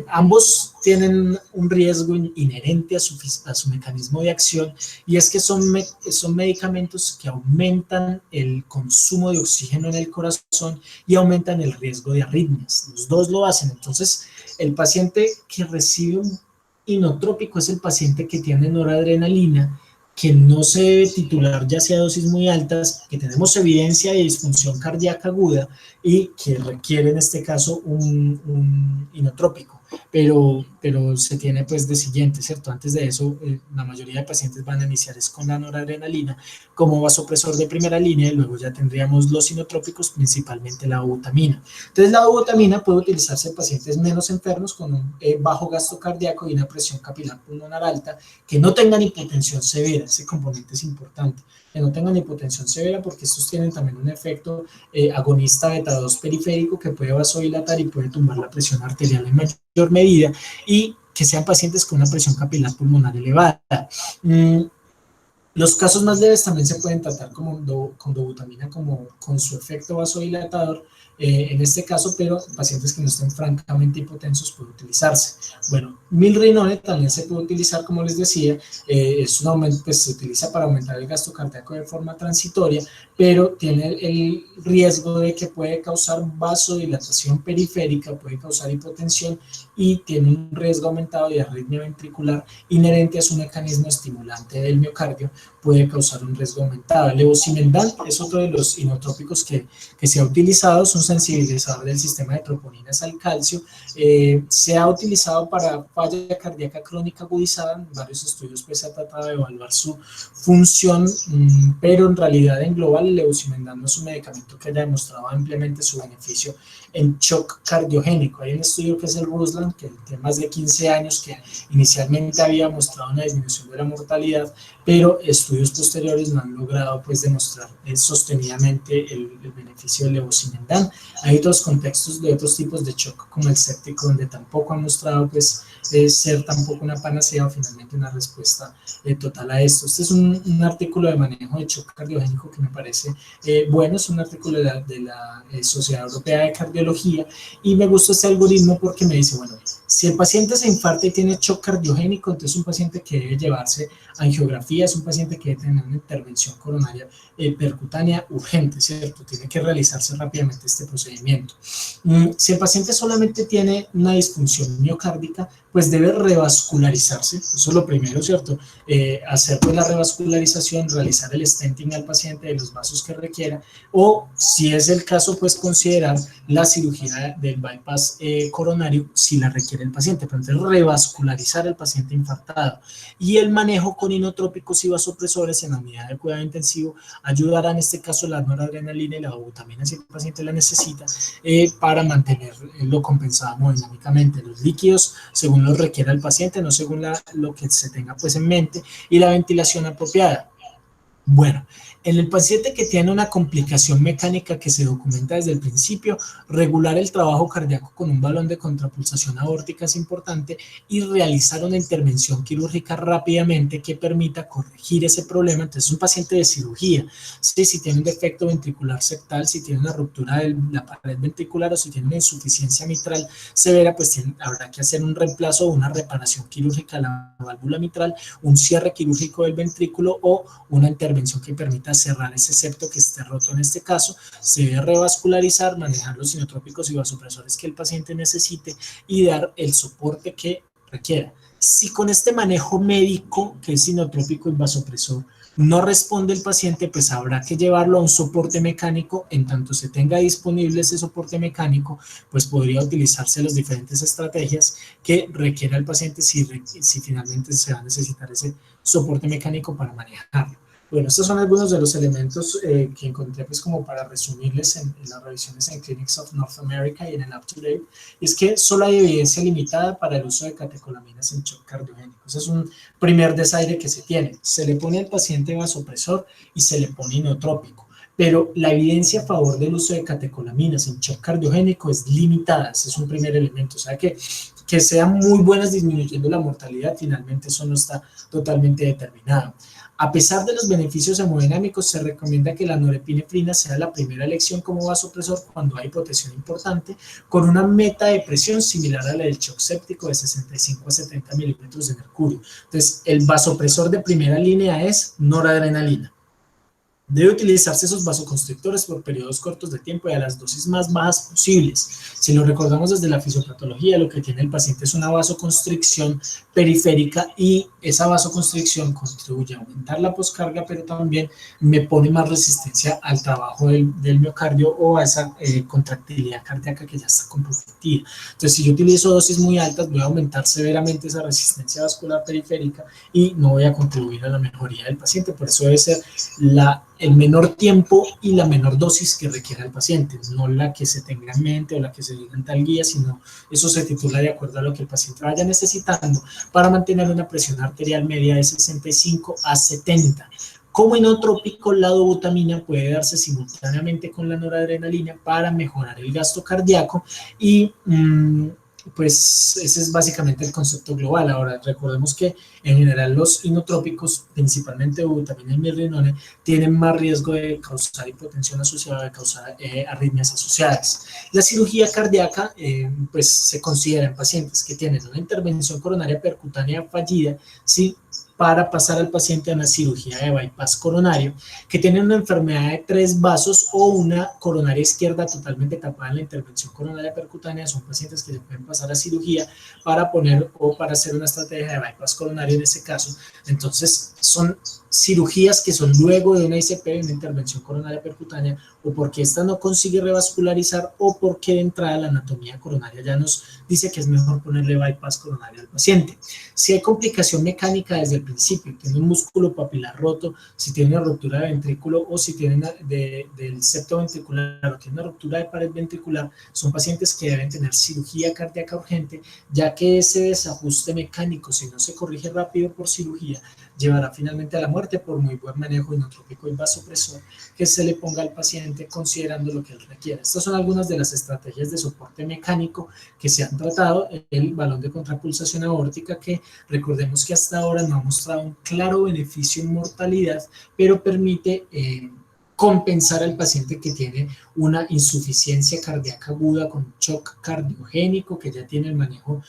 A: Ambos tienen un riesgo inherente a su mecanismo de acción, y es que son medicamentos que aumentan el consumo de oxígeno en el corazón y aumentan el riesgo de arritmias. Los dos lo hacen. Entonces, el paciente que recibe un inotrópico es el paciente que tiene noradrenalina, que no se debe titular ya sea dosis muy altas, que tenemos evidencia de disfunción cardíaca aguda y que requiere en este caso un inotrópico, pero se tiene pues de siguiente, ¿cierto? Antes de eso, la mayoría de pacientes van a iniciar es con la noradrenalina como vasopresor de primera línea, y luego ya tendríamos los inotrópicos, principalmente la dobutamina. Entonces la dobutamina puede utilizarse en pacientes menos enfermos con un bajo gasto cardíaco y una presión capilar pulmonar alta, que no tengan hipotensión severa. Ese componente es importante, que no tengan hipotensión severa, porque estos tienen también un efecto agonista beta 2 periférico que puede vasodilatar y puede tumbar la presión arterial en mayor medida, y que sean pacientes con una presión capilar pulmonar elevada. Los casos más leves también se pueden tratar con dobutamina, como con su efecto vasodilatador, en este caso, pero pacientes que no estén francamente hipotensos puede utilizarse. Bueno, milrinone también se puede utilizar, como les decía, es un aumento, pues se utiliza para aumentar el gasto cardíaco de forma transitoria, pero tiene el riesgo de que puede causar vasodilatación periférica, puede causar hipotensión, y tiene un riesgo aumentado de arritmia ventricular inherente a su mecanismo estimulante del miocardio, puede causar un riesgo aumentado. El levosimendan es otro de los inotrópicos que se ha utilizado. Son sensibilizador del sistema de troponinas al calcio. Se ha utilizado para falla cardíaca crónica agudizada. En varios estudios pues se ha tratado de evaluar su función, pero en realidad en global el levosimendan no es un medicamento que haya demostrado ampliamente su beneficio en shock cardiogénico. Hay un estudio que es el Ruslan, que tiene más de 15 años, que inicialmente había mostrado una disminución de la mortalidad, pero estudios posteriores no han logrado pues demostrar sostenidamente el beneficio del levosimendan. Hay otros contextos de otros tipos de shock, como el séptico, donde tampoco ha mostrado pues ser tampoco una panacea o finalmente una respuesta total a esto. Este es un artículo de manejo de shock cardiogénico que me parece bueno, es un artículo de la Sociedad Europea de Cardiología, y me gusta este algoritmo porque me dice, bueno, si el paciente se infarta y tiene shock cardiogénico, entonces es un paciente que debe llevarse angiografía, es un paciente que debe tener una intervención coronaria percutánea urgente, ¿cierto? Tiene que realizarse rápidamente este procedimiento. Si el paciente solamente tiene una disfunción miocárdica, pues debe revascularizarse, eso es lo primero, ¿cierto? Hacer pues la revascularización, realizar el stenting al paciente de los vasos que requiera, o si es el caso, pues considerar la cirugía del bypass coronario si la requiere el paciente, pero entonces revascularizar al paciente infartado. Y el manejo con inotrópicos y vasopresores en la unidad de cuidado intensivo ayudará en este caso la noradrenalina y la dobutamina si el paciente la necesita para mantenerlo compensado hemodinámicamente. Los líquidos según lo requiera el paciente, no según lo que se tenga pues en mente, y la ventilación apropiada. Bueno, en el paciente que tiene una complicación mecánica que se documenta desde el principio, regular el trabajo cardíaco con un balón de contrapulsación aórtica es importante, y realizar una intervención quirúrgica rápidamente que permita corregir ese problema. Entonces, un paciente de cirugía, ¿sí? Si tiene un defecto ventricular septal, si tiene una ruptura de la pared ventricular o si tiene una insuficiencia mitral severa, pues habrá que hacer un reemplazo o una reparación quirúrgica a la válvula mitral, un cierre quirúrgico del ventrículo o una intervención que permita cerrar ese septo que esté roto en este caso. Se debe revascularizar, manejar los inotrópicos y vasopresores que el paciente necesite y dar el soporte que requiera. Si con este manejo médico, que es inotrópico y vasopresor, no responde el paciente, pues habrá que llevarlo a un soporte mecánico. En tanto se tenga disponible ese soporte mecánico, pues podría utilizarse las diferentes estrategias que requiera el paciente si finalmente se va a necesitar ese soporte mecánico para manejarlo. Bueno, estos son algunos de los elementos que encontré pues como para resumirles en las revisiones en Clinics of North America y en el UpToDate, y es que solo hay evidencia limitada para el uso de catecolaminas en shock cardiogénico. Ese es un primer desaire que se tiene. Se le pone al paciente vasopresor y se le pone inotrópico, pero la evidencia a favor del uso de catecolaminas en shock cardiogénico es limitada. Ese es un primer elemento, o sea que sean muy buenas disminuyendo la mortalidad, finalmente eso no está totalmente determinado. A pesar de los beneficios hemodinámicos, se recomienda que la norepinefrina sea la primera elección como vasopresor cuando hay hipotensión importante, con una meta de presión similar a la del shock séptico de 65 a 70 milímetros de mercurio. Entonces, el vasopresor de primera línea es noradrenalina. Debe utilizarse esos vasoconstrictores por periodos cortos de tiempo y a las dosis más bajas posibles. Si lo recordamos desde la fisiopatología, lo que tiene el paciente es una vasoconstricción periférica, y esa vasoconstricción contribuye a aumentar la poscarga, pero también me pone más resistencia al trabajo del miocardio o a esa contractilidad cardíaca que ya está comprometida. Entonces, si yo utilizo dosis muy altas, voy a aumentar severamente esa resistencia vascular periférica y no voy a contribuir a la mejoría del paciente. Por eso debe ser el menor tiempo y la menor dosis que requiera el paciente, no la que se tenga en mente o la que se diga en tal guía, sino eso se titula de acuerdo a lo que el paciente vaya necesitando para mantener una presión arterial media de 65 a 70. Como inotrópico, la dobutamina puede darse simultáneamente con la noradrenalina para mejorar el gasto cardíaco y pues ese es básicamente el concepto global. Ahora, recordemos que en general los inotrópicos, principalmente dobutamina y mirrinone, tienen más riesgo de causar hipotensión asociada, de causar arritmias asociadas. La cirugía cardíaca pues se considera en pacientes que tienen una intervención coronaria percutánea fallida, ¿sí?, para pasar al paciente a una cirugía de bypass coronario, que tienen una enfermedad de 3 vasos o una coronaria izquierda totalmente tapada en la intervención coronaria percutánea. Son pacientes que se pueden pasar a cirugía para poner o para hacer una estrategia de bypass coronario en ese caso. Entonces, son cirugías que son luego de una ICP, de una intervención coronaria percutánea, o porque esta no consigue revascularizar, o porque de entrada la anatomía coronaria ya nos dice que es mejor ponerle bypass coronario al paciente. Si hay complicación mecánica desde el principio, tiene un músculo papilar roto, si tiene una ruptura de ventrículo o si tiene del septo ventricular o tiene una ruptura de pared ventricular, son pacientes que deben tener cirugía cardíaca urgente, ya que ese desajuste mecánico, si no se corrige rápido por cirugía, llevará finalmente a la muerte por muy buen manejo inotrópico y vasopresor que se le ponga al paciente considerando lo que él requiere. Estas son algunas de las estrategias de soporte mecánico que se han tratado. El balón de contrapulsación aórtica, que recordemos que hasta ahora no ha mostrado un claro beneficio en mortalidad, pero permite compensar al paciente que tiene una insuficiencia cardíaca aguda con shock cardiogénico, que ya tiene el manejo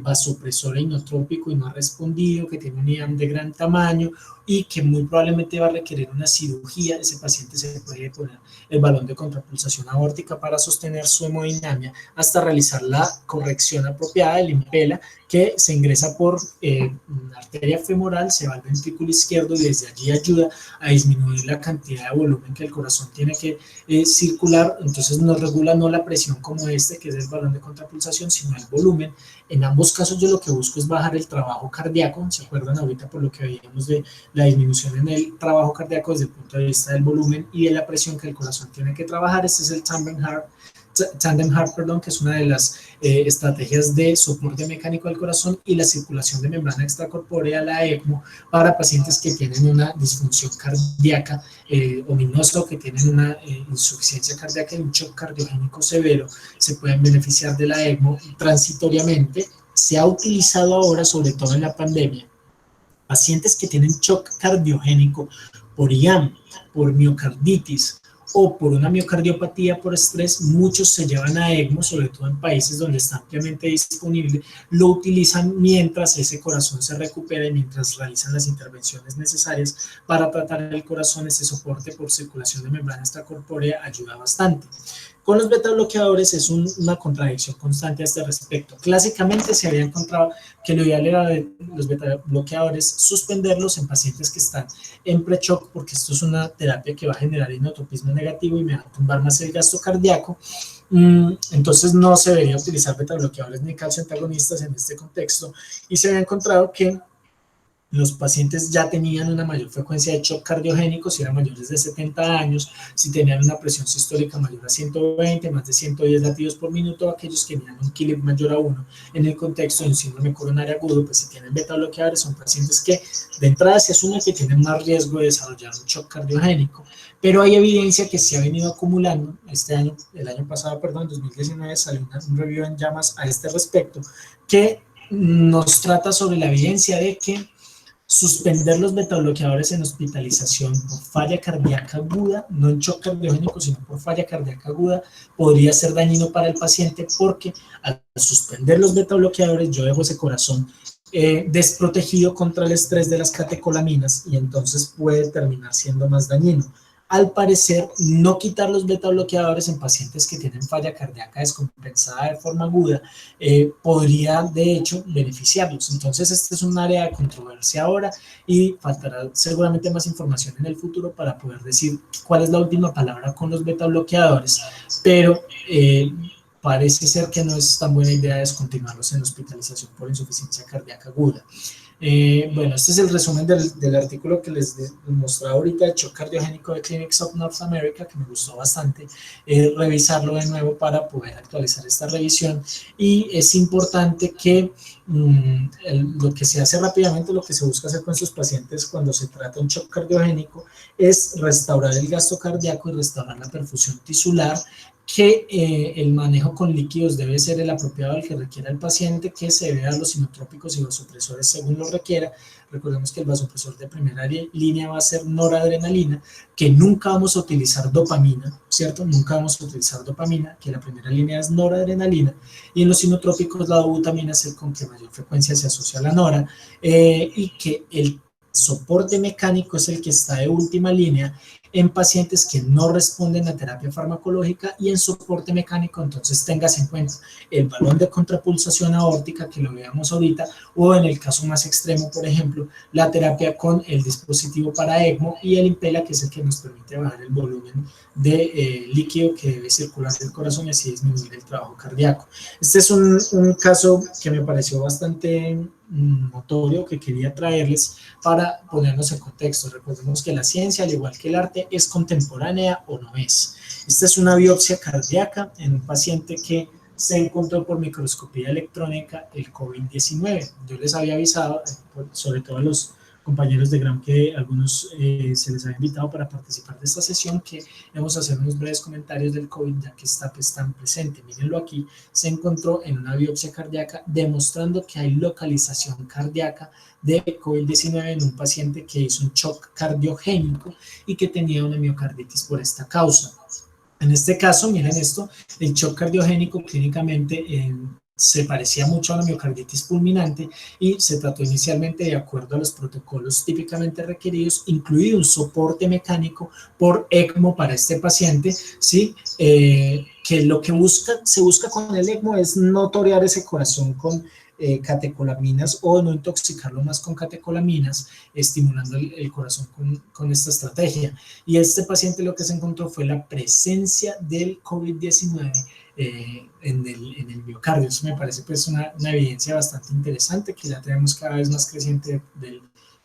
A: vasopresor e inotrópico y no ha respondido, que tiene un IAM de gran tamaño y que muy probablemente va a requerir una cirugía. Ese paciente se puede poner el balón de contrapulsación aórtica para sostener su hemodinamia hasta realizar la corrección apropiada del impela, que se ingresa por arteria femoral, se va al ventrículo izquierdo y desde allí ayuda a disminuir la cantidad de volumen que el corazón tiene que circular. Entonces nos regula no la presión como que es el balón de contrapulsación, sino el volumen. En ambos casos yo lo que busco es bajar el trabajo cardíaco. ¿Se acuerdan ahorita por lo que veíamos de la disminución en el trabajo cardíaco desde el punto de vista del volumen y de la presión que el corazón tiene que trabajar? Este es el Tandem Heart, que es una de las estrategias de soporte mecánico al corazón y la circulación de membrana extracorpórea, la ECMO, para pacientes que tienen una disfunción cardíaca ominosa o que tienen una insuficiencia cardíaca y un shock cardiogénico severo. Se pueden beneficiar de la ECMO transitoriamente. Se ha utilizado ahora, sobre todo en la pandemia, pacientes que tienen shock cardiogénico por IAM, por miocarditis o por una miocardiopatía por estrés. Muchos se llevan a ECMO, sobre todo en países donde está ampliamente disponible, lo utilizan mientras ese corazón se recupera y mientras realizan las intervenciones necesarias para tratar el corazón. Ese soporte por circulación de membrana extracorpórea ayuda bastante. Con los beta bloqueadores es una contradicción constante a este respecto. Clásicamente se había encontrado que lo ideal era de los beta bloqueadores suspenderlos en pacientes que están en pre-shock, porque esto es una terapia que va a generar inotropismo negativo y me va a tumbar más el gasto cardíaco. Entonces no se debería utilizar beta bloqueadores ni calcio antagonistas en este contexto, y se había encontrado que los pacientes ya tenían una mayor frecuencia de shock cardiogénico si eran mayores de 70 años, si tenían una presión sistólica mayor a 120, más de 110 latidos por minuto, aquellos que tenían un KILIP mayor a 1 en el contexto de un síndrome coronario agudo. Pues si tienen beta bloqueadores son pacientes que de entrada se asume que tienen más riesgo de desarrollar un shock cardiogénico, pero hay evidencia que se ha venido acumulando. Este año, el año pasado, perdón, 2019, salió un review en JAMAS a este respecto, que nos trata sobre la evidencia de que suspender los betabloqueadores en hospitalización por falla cardíaca aguda, no en shock cardiogénico, sino por falla cardíaca aguda, podría ser dañino para el paciente, porque al suspender los betabloqueadores yo dejo ese corazón desprotegido contra el estrés de las catecolaminas y entonces puede terminar siendo más dañino. Al parecer, no quitar los betabloqueadores en pacientes que tienen falla cardíaca descompensada de forma aguda podría, de hecho, beneficiarlos. Entonces, este es un área de controversia ahora y faltará seguramente más información en el futuro para poder decir cuál es la última palabra con los betabloqueadores, pero parece ser que no es tan buena idea descontinuarlos en hospitalización por insuficiencia cardíaca aguda. Bueno, este es el resumen del artículo que les mostraba ahorita, el shock cardiogénico de Clinics of North America, que me gustó bastante revisarlo de nuevo para poder actualizar esta revisión. Y es importante que lo que se hace rápidamente, lo que se busca hacer con estos pacientes cuando se trata un shock cardiogénico, es restaurar el gasto cardíaco y restaurar la perfusión tisular, que el manejo con líquidos debe ser el apropiado al que requiera el paciente, que se debe dar los inotrópicos y vasopresores según lo requiera. Recordemos que el vasopresor de primera línea va a ser noradrenalina, que nunca vamos a utilizar dopamina, ¿cierto? Nunca vamos a utilizar dopamina, que la primera línea es noradrenalina, y en los inotrópicos la dobutamina es el con que mayor frecuencia se asocia a la nora, y que el soporte mecánico es el que está de última línea en pacientes que no responden a terapia farmacológica y en soporte mecánico. Entonces tengas en cuenta el balón de contrapulsación aórtica que lo veamos ahorita, o en el caso más extremo, por ejemplo, la terapia con el dispositivo para ECMO y el Impella, que es el que nos permite bajar el volumen de líquido que debe circular del corazón y así disminuir el trabajo cardíaco. Este es un caso que me pareció bastante notorio, que quería traerles para ponernos en contexto. Recordemos que la ciencia, al igual que el arte, es contemporánea o no es. Esta es una biopsia cardíaca en un paciente que se encontró por microscopía electrónica el COVID-19. Yo les había avisado, sobre todo a los compañeros de GRAM, que algunos se les había invitado para participar de esta sesión, que vamos a hacer unos breves comentarios del COVID, ya que está pues, tan presente. Mírenlo aquí, se encontró en una biopsia cardíaca demostrando que hay localización cardíaca de COVID-19 en un paciente que hizo un shock cardiogénico y que tenía una miocarditis por esta causa. En este caso, miren esto, el shock cardiogénico clínicamente se parecía mucho a la miocarditis fulminante y se trató inicialmente de acuerdo a los protocolos típicamente requeridos, incluido un soporte mecánico por ECMO para este paciente, ¿sí? Que lo que se busca con el ECMO es no torear ese corazón con catecolaminas o no intoxicarlo más con catecolaminas, estimulando el corazón con esta estrategia. Y este paciente lo que se encontró fue la presencia del COVID-19 en el miocardio. Eso me parece pues una evidencia bastante interesante, que ya tenemos cada vez más creciente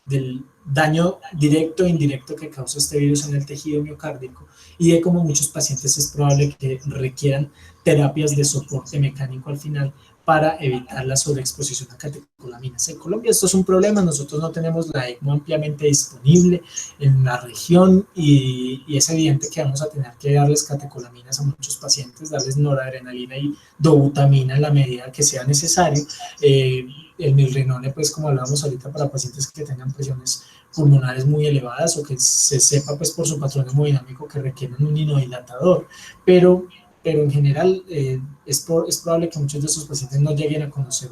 A: del daño directo e indirecto que causa este virus en el tejido miocárdico, y de cómo muchos pacientes es probable que requieran terapias de soporte mecánico al final para evitar la sobreexposición a catecolaminas. En Colombia esto es un problema, nosotros no tenemos la ECMO ampliamente disponible en la región y es evidente que vamos a tener que darles catecolaminas a muchos pacientes, darles noradrenalina y dobutamina en la medida que sea necesario. El milrinone, pues como hablábamos ahorita, para pacientes que tengan presiones pulmonares muy elevadas o que se sepa pues por su patrón hemodinámico que requieren un inodilatador, pero en general es probable que muchos de esos pacientes no lleguen a conocer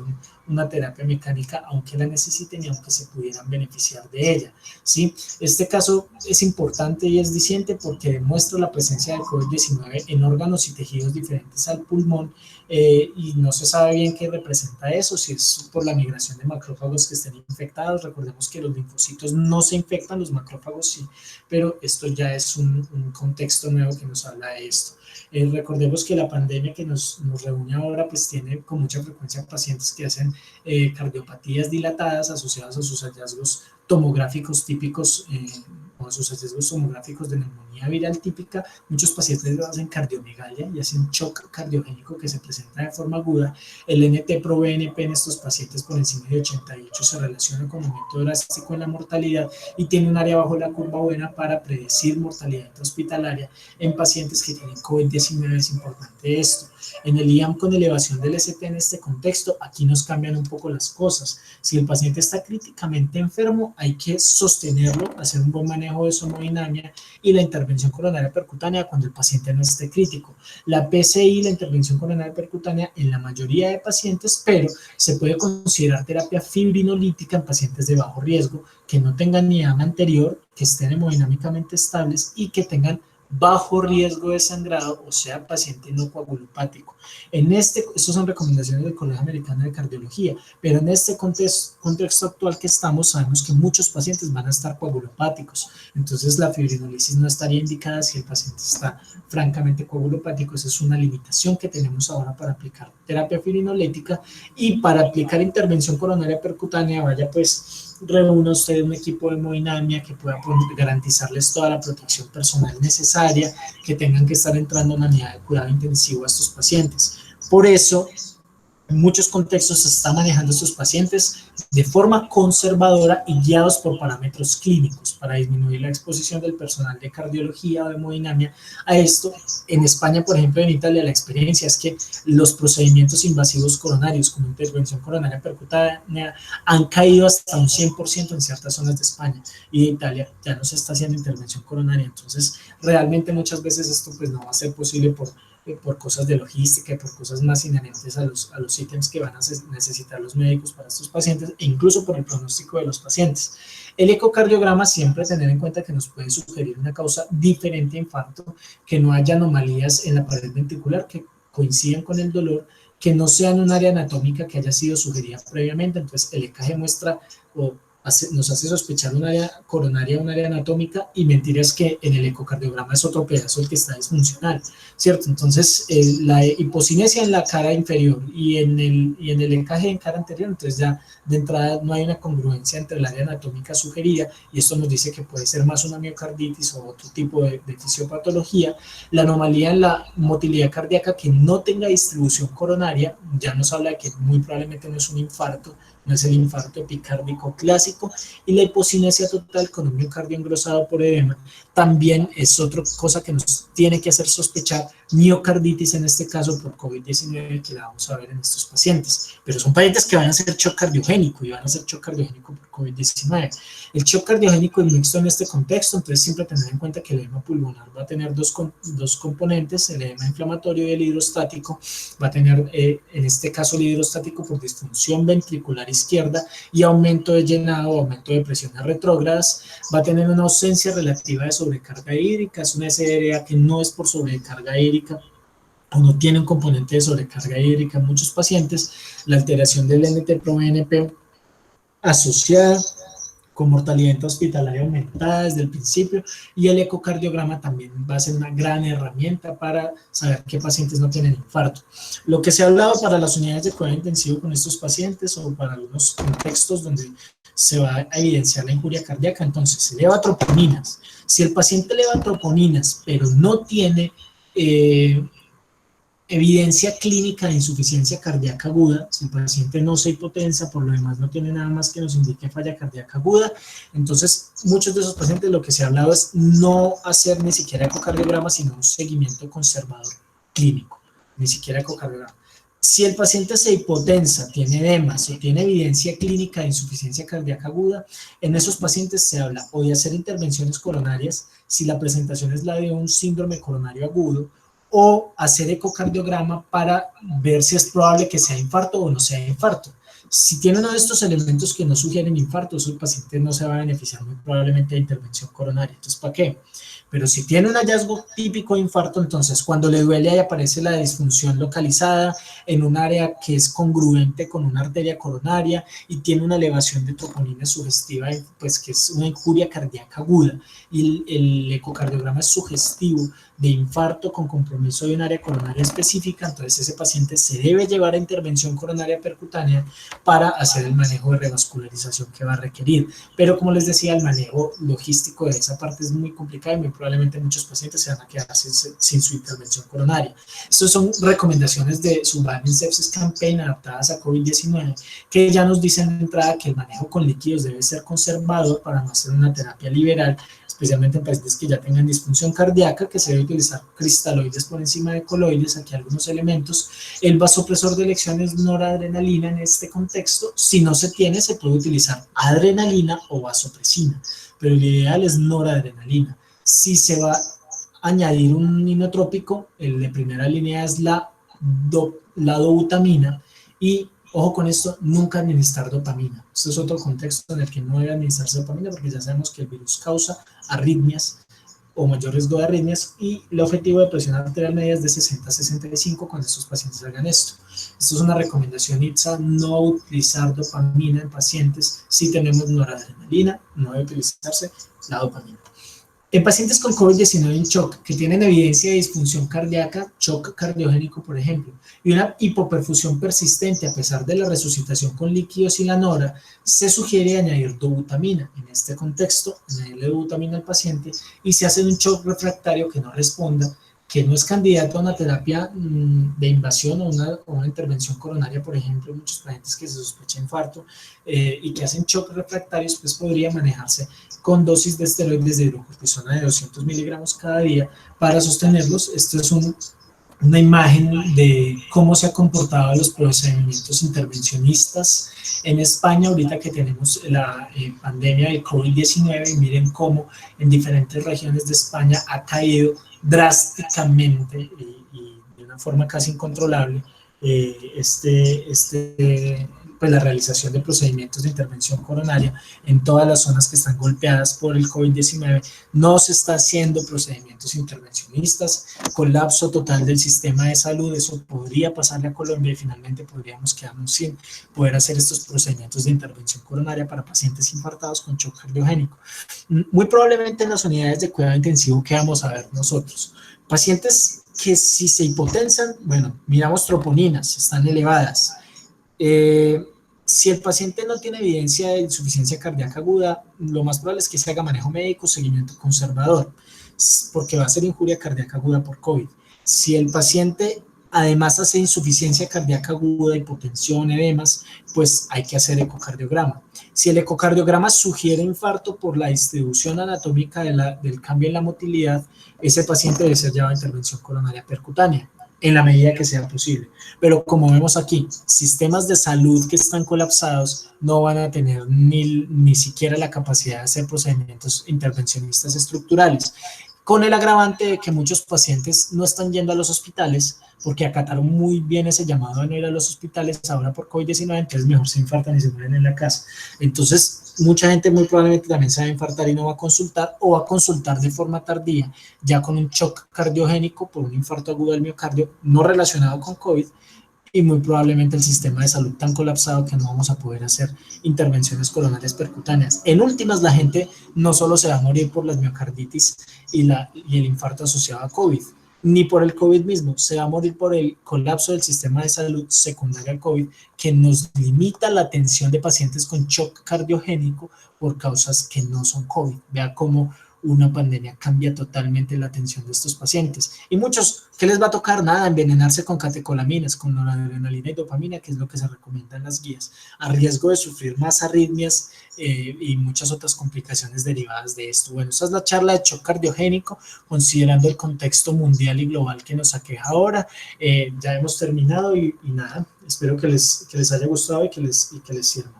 A: una terapia mecánica, aunque la necesiten y aunque se pudieran beneficiar de ella, ¿sí? Este caso es importante y es diciente porque demuestra la presencia del COVID-19 en órganos y tejidos diferentes al pulmón, y no se sabe bien qué representa eso, si es por la migración de macrófagos que estén infectados. Recordemos que los linfocitos no se infectan, los macrófagos sí, pero esto ya es un contexto nuevo que nos habla de esto. Recordemos que la pandemia que nos reúne ahora pues tiene con mucha frecuencia pacientes que hacen cardiopatías dilatadas asociadas a sus hallazgos tomográficos típicos o a sus hallazgos tomográficos de neumonía viral típica. Muchos pacientes hacen cardiomegalia y hacen shock cardiogénico que se presenta de forma aguda. El NT-proBNP en estos pacientes por encima de 88 se relaciona con aumento drástico en la mortalidad y tiene un área bajo la curva buena para predecir mortalidad hospitalaria en pacientes que tienen COVID-19. Es importante esto. En el IAM con elevación del ST en este contexto, aquí nos cambian un poco las cosas. Si el paciente está críticamente enfermo, hay que sostenerlo, hacer un buen manejo de su hemodinamia y la intervención coronaria percutánea cuando el paciente no esté crítico. La PCI, la intervención coronaria percutánea en la mayoría de pacientes, pero se puede considerar terapia fibrinolítica en pacientes de bajo riesgo que no tengan ni IAM anterior, que estén hemodinámicamente estables y que tengan bajo riesgo de sangrado, o sea, paciente no coagulopático. Estas son recomendaciones del Colegio Americano de Cardiología, pero en este contexto actual que estamos, sabemos que muchos pacientes van a estar coagulopáticos, entonces la fibrinolisis no estaría indicada si el paciente está francamente coagulopático. Esa es una limitación que tenemos ahora para aplicar terapia fibrinolética, y para aplicar intervención coronaria percutánea, vaya pues, reúna usted un equipo de hemodinamia que pueda garantizarles toda la protección personal necesaria, que tengan que estar entrando en una unidad de cuidado intensivo a estos pacientes. Por eso, en muchos contextos se está manejando estos pacientes de forma conservadora y guiados por parámetros clínicos para disminuir la exposición del personal de cardiología o de hemodinamia a esto. En España, por ejemplo, en Italia, la experiencia es que los procedimientos invasivos coronarios como intervención coronaria percutánea han caído hasta un 100% en ciertas zonas de España, y de Italia ya no se está haciendo intervención coronaria. Entonces, realmente muchas veces esto pues no va a ser posible por por cosas de logística y por cosas más inherentes a los ítems que van a necesitar los médicos para estos pacientes, e incluso por el pronóstico de los pacientes. El ecocardiograma siempre tener en cuenta que nos puede sugerir una causa diferente a infarto, que no haya anomalías en la pared ventricular que coincidan con el dolor, que no sea en un área anatómica que haya sido sugerida previamente. Entonces el EKG muestra o nos hace sospechar un área coronaria, un área anatómica, y mentiras que en el ecocardiograma es otro pedazo el que está disfuncional, ¿cierto? Entonces, la hipocinesia en la cara inferior y en el EKG en cara anterior, entonces ya de entrada no hay una congruencia entre el área anatómica sugerida, y esto nos dice que puede ser más una miocarditis o otro tipo de fisiopatología. La anomalía en la motilidad cardíaca que no tenga distribución coronaria, ya nos habla de que muy probablemente no es un infarto, no es el infarto epicárdico clásico, y la hipocinesia total con un miocardio engrosado por edema también es otra cosa que nos tiene que hacer sospechar miocarditis, en este caso por COVID-19, que la vamos a ver en estos pacientes. Pero son pacientes que van a hacer shock cardiogénico, y van a hacer shock cardiogénico por COVID-19. El shock cardiogénico es mixto en este contexto, entonces siempre tener en cuenta que el edema pulmonar va a tener dos componentes, el edema inflamatorio y el hidrostático. Va a tener, en este caso, el hidrostático por disfunción ventricular izquierda y aumento de llenado o aumento de presiones retrógradas. Va a tener una ausencia relativa de sobrecarga hídrica, es una SRA que no es por sobrecarga hídrica o no tiene un componente de sobrecarga hídrica en muchos pacientes. La alteración del NT-proBNP asociada con mortalidad hospitalaria aumentada desde el principio, y el ecocardiograma también va a ser una gran herramienta para saber qué pacientes no tienen infarto. Lo que se ha hablado para las unidades de cuidado intensivo con estos pacientes, o para algunos contextos donde se va a evidenciar la injuria cardíaca, entonces eleva troponinas. Si el paciente eleva troponinas pero no tiene evidencia clínica de insuficiencia cardíaca aguda, si el paciente no se hipotensa, por lo demás no tiene nada más que nos indique falla cardíaca aguda, entonces muchos de esos pacientes lo que se ha hablado es no hacer ni siquiera ecocardiograma, sino un seguimiento conservador clínico, ni siquiera ecocardiograma. Si el paciente se hipotensa, tiene edemas o tiene evidencia clínica de insuficiencia cardíaca aguda, en esos pacientes se habla o de hacer intervenciones coronarias, si la presentación es la de un síndrome coronario agudo, o hacer ecocardiograma para ver si es probable que sea infarto o no sea infarto. Si tiene uno de estos elementos que no sugieren infarto, el paciente no se va a beneficiar muy probablemente de intervención coronaria. Entonces, ¿para qué? Pero si tiene un hallazgo típico de infarto, entonces cuando le duele ahí aparece la disfunción localizada en un área que es congruente con una arteria coronaria y tiene una elevación de troponina sugestiva, pues que es una injuria cardíaca aguda, y el ecocardiograma es sugestivo de infarto con compromiso de un área coronaria específica, entonces ese paciente se debe llevar a intervención coronaria percutánea para hacer el manejo de revascularización que va a requerir. Pero como les decía, el manejo logístico de esa parte es muy complicado y muy probablemente muchos pacientes se van a quedar sin su intervención coronaria. Estas son recomendaciones de Surviving Sepsis Campaign adaptadas a COVID-19, que ya nos dicen de entrada que el manejo con líquidos debe ser conservador para no hacer una terapia liberal, especialmente en pacientes que ya tengan disfunción cardíaca, que se debe utilizar cristaloides por encima de coloides. Aquí algunos elementos. El vasopresor de elección es noradrenalina en este contexto. Si no se tiene, se puede utilizar adrenalina o vasopresina, pero el ideal es noradrenalina. Si se va a añadir un inotrópico, el de primera línea es la dobutamina, y ojo con esto, nunca administrar dopamina. Este es otro contexto en el que no debe administrarse dopamina, porque ya sabemos que el virus causa arritmias o mayor riesgo de arritmias, y el objetivo de presión arterial media es de 60 a 65 cuando estos pacientes hagan esto. Esto es una recomendación ITSA, no utilizar dopamina en pacientes. Si tenemos noradrenalina, no debe utilizarse la dopamina. En pacientes con COVID-19 en shock, que tienen evidencia de disfunción cardíaca, shock cardiogénico, por ejemplo, y una hipoperfusión persistente a pesar de la resucitación con líquidos y la nora, se sugiere añadir dobutamina. En este contexto, añadirle dobutamina al paciente, y se hace un shock refractario que no responda, que no es candidato a una terapia de invasión o una intervención coronaria, por ejemplo, muchos pacientes que se sospecha infarto y que hacen shock refractarios, pues podría manejarse con dosis de esteroides de hidrocortisona de 200 miligramos cada día para sostenerlos. Esto es una imagen de cómo se ha comportado los procedimientos intervencionistas en España ahorita que tenemos la pandemia de COVID-19, y miren cómo en diferentes regiones de España ha caído drásticamente y una forma casi incontrolable pues la realización de procedimientos de intervención coronaria en todas las zonas que están golpeadas por el COVID-19. No se está haciendo procedimientos intervencionistas, colapso total del sistema de salud, eso podría pasarle a Colombia y finalmente podríamos quedarnos sin poder hacer estos procedimientos de intervención coronaria para pacientes infartados con shock cardiogénico. Muy probablemente en las unidades de cuidado intensivo, ¿qué vamos a ver nosotros? Pacientes que si se hipotensan, bueno, miramos troponinas, están elevadas. Si el paciente no tiene evidencia de insuficiencia cardíaca aguda, lo más probable es que se haga manejo médico, seguimiento conservador, porque va a ser injuria cardíaca aguda por COVID. Si el paciente además hace insuficiencia cardíaca aguda, hipotensión, edemas, pues hay que hacer ecocardiograma. Si el ecocardiograma sugiere infarto por la distribución anatómica del cambio en la motilidad, ese paciente debe ser llevado a intervención coronaria percutánea, en la medida que sea posible. Pero como vemos aquí, sistemas de salud que están colapsados no van a tener ni siquiera la capacidad de hacer procedimientos intervencionistas estructurales, con el agravante de que muchos pacientes no están yendo a los hospitales porque acataron muy bien ese llamado a no ir a los hospitales ahora por COVID-19, entonces mejor se infartan y se mueren en la casa. Entonces, mucha gente muy probablemente también se va a infartar y no va a consultar, o va a consultar de forma tardía, ya con un shock cardiogénico por un infarto agudo del miocardio no relacionado con COVID, y muy probablemente el sistema de salud tan colapsado que no vamos a poder hacer intervenciones coronarias percutáneas. En últimas, la gente no solo se va a morir por las miocarditis y el infarto asociado a COVID, ni por el COVID mismo, se va a morir por el colapso del sistema de salud secundario al COVID, que nos limita la atención de pacientes con shock cardiogénico por causas que no son COVID. Vea cómo una pandemia cambia totalmente la atención de estos pacientes. Y muchos, ¿qué les va a tocar? Nada, envenenarse con catecolaminas, con noradrenalina y dopamina, que es lo que se recomienda en las guías, a riesgo de sufrir más arritmias y muchas otras complicaciones derivadas de esto. Bueno, esa es la charla de shock cardiogénico, considerando el contexto mundial y global que nos aqueja ahora. Ya hemos terminado y nada, espero que les haya gustado y que les sirva.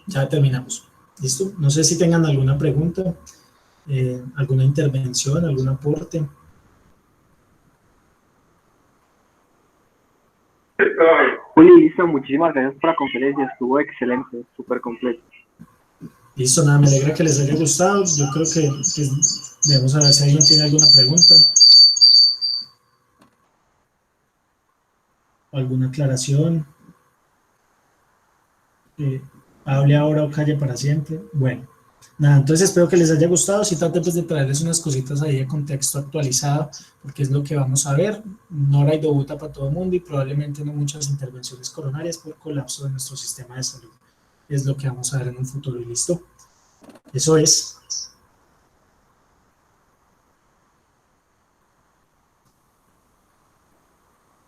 A: Ya terminamos. ¿Listo? No sé si tengan alguna pregunta, alguna intervención, algún aporte.
B: Juli, listo, muchísimas gracias por la conferencia, estuvo excelente, súper completo.
A: Listo, nada, me alegra que les haya gustado. Yo creo que debemos saber si alguien tiene alguna pregunta o alguna aclaración. Hable ahora o calle para siempre. Bueno, nada, entonces espero que les haya gustado. Si traté pues de traerles unas cositas ahí de contexto actualizado, porque es lo que vamos a ver. Nora y Dobuta para todo el mundo y probablemente no muchas intervenciones coronarias por colapso de nuestro sistema de salud. Es lo que vamos a ver en un futuro y listo. Eso es.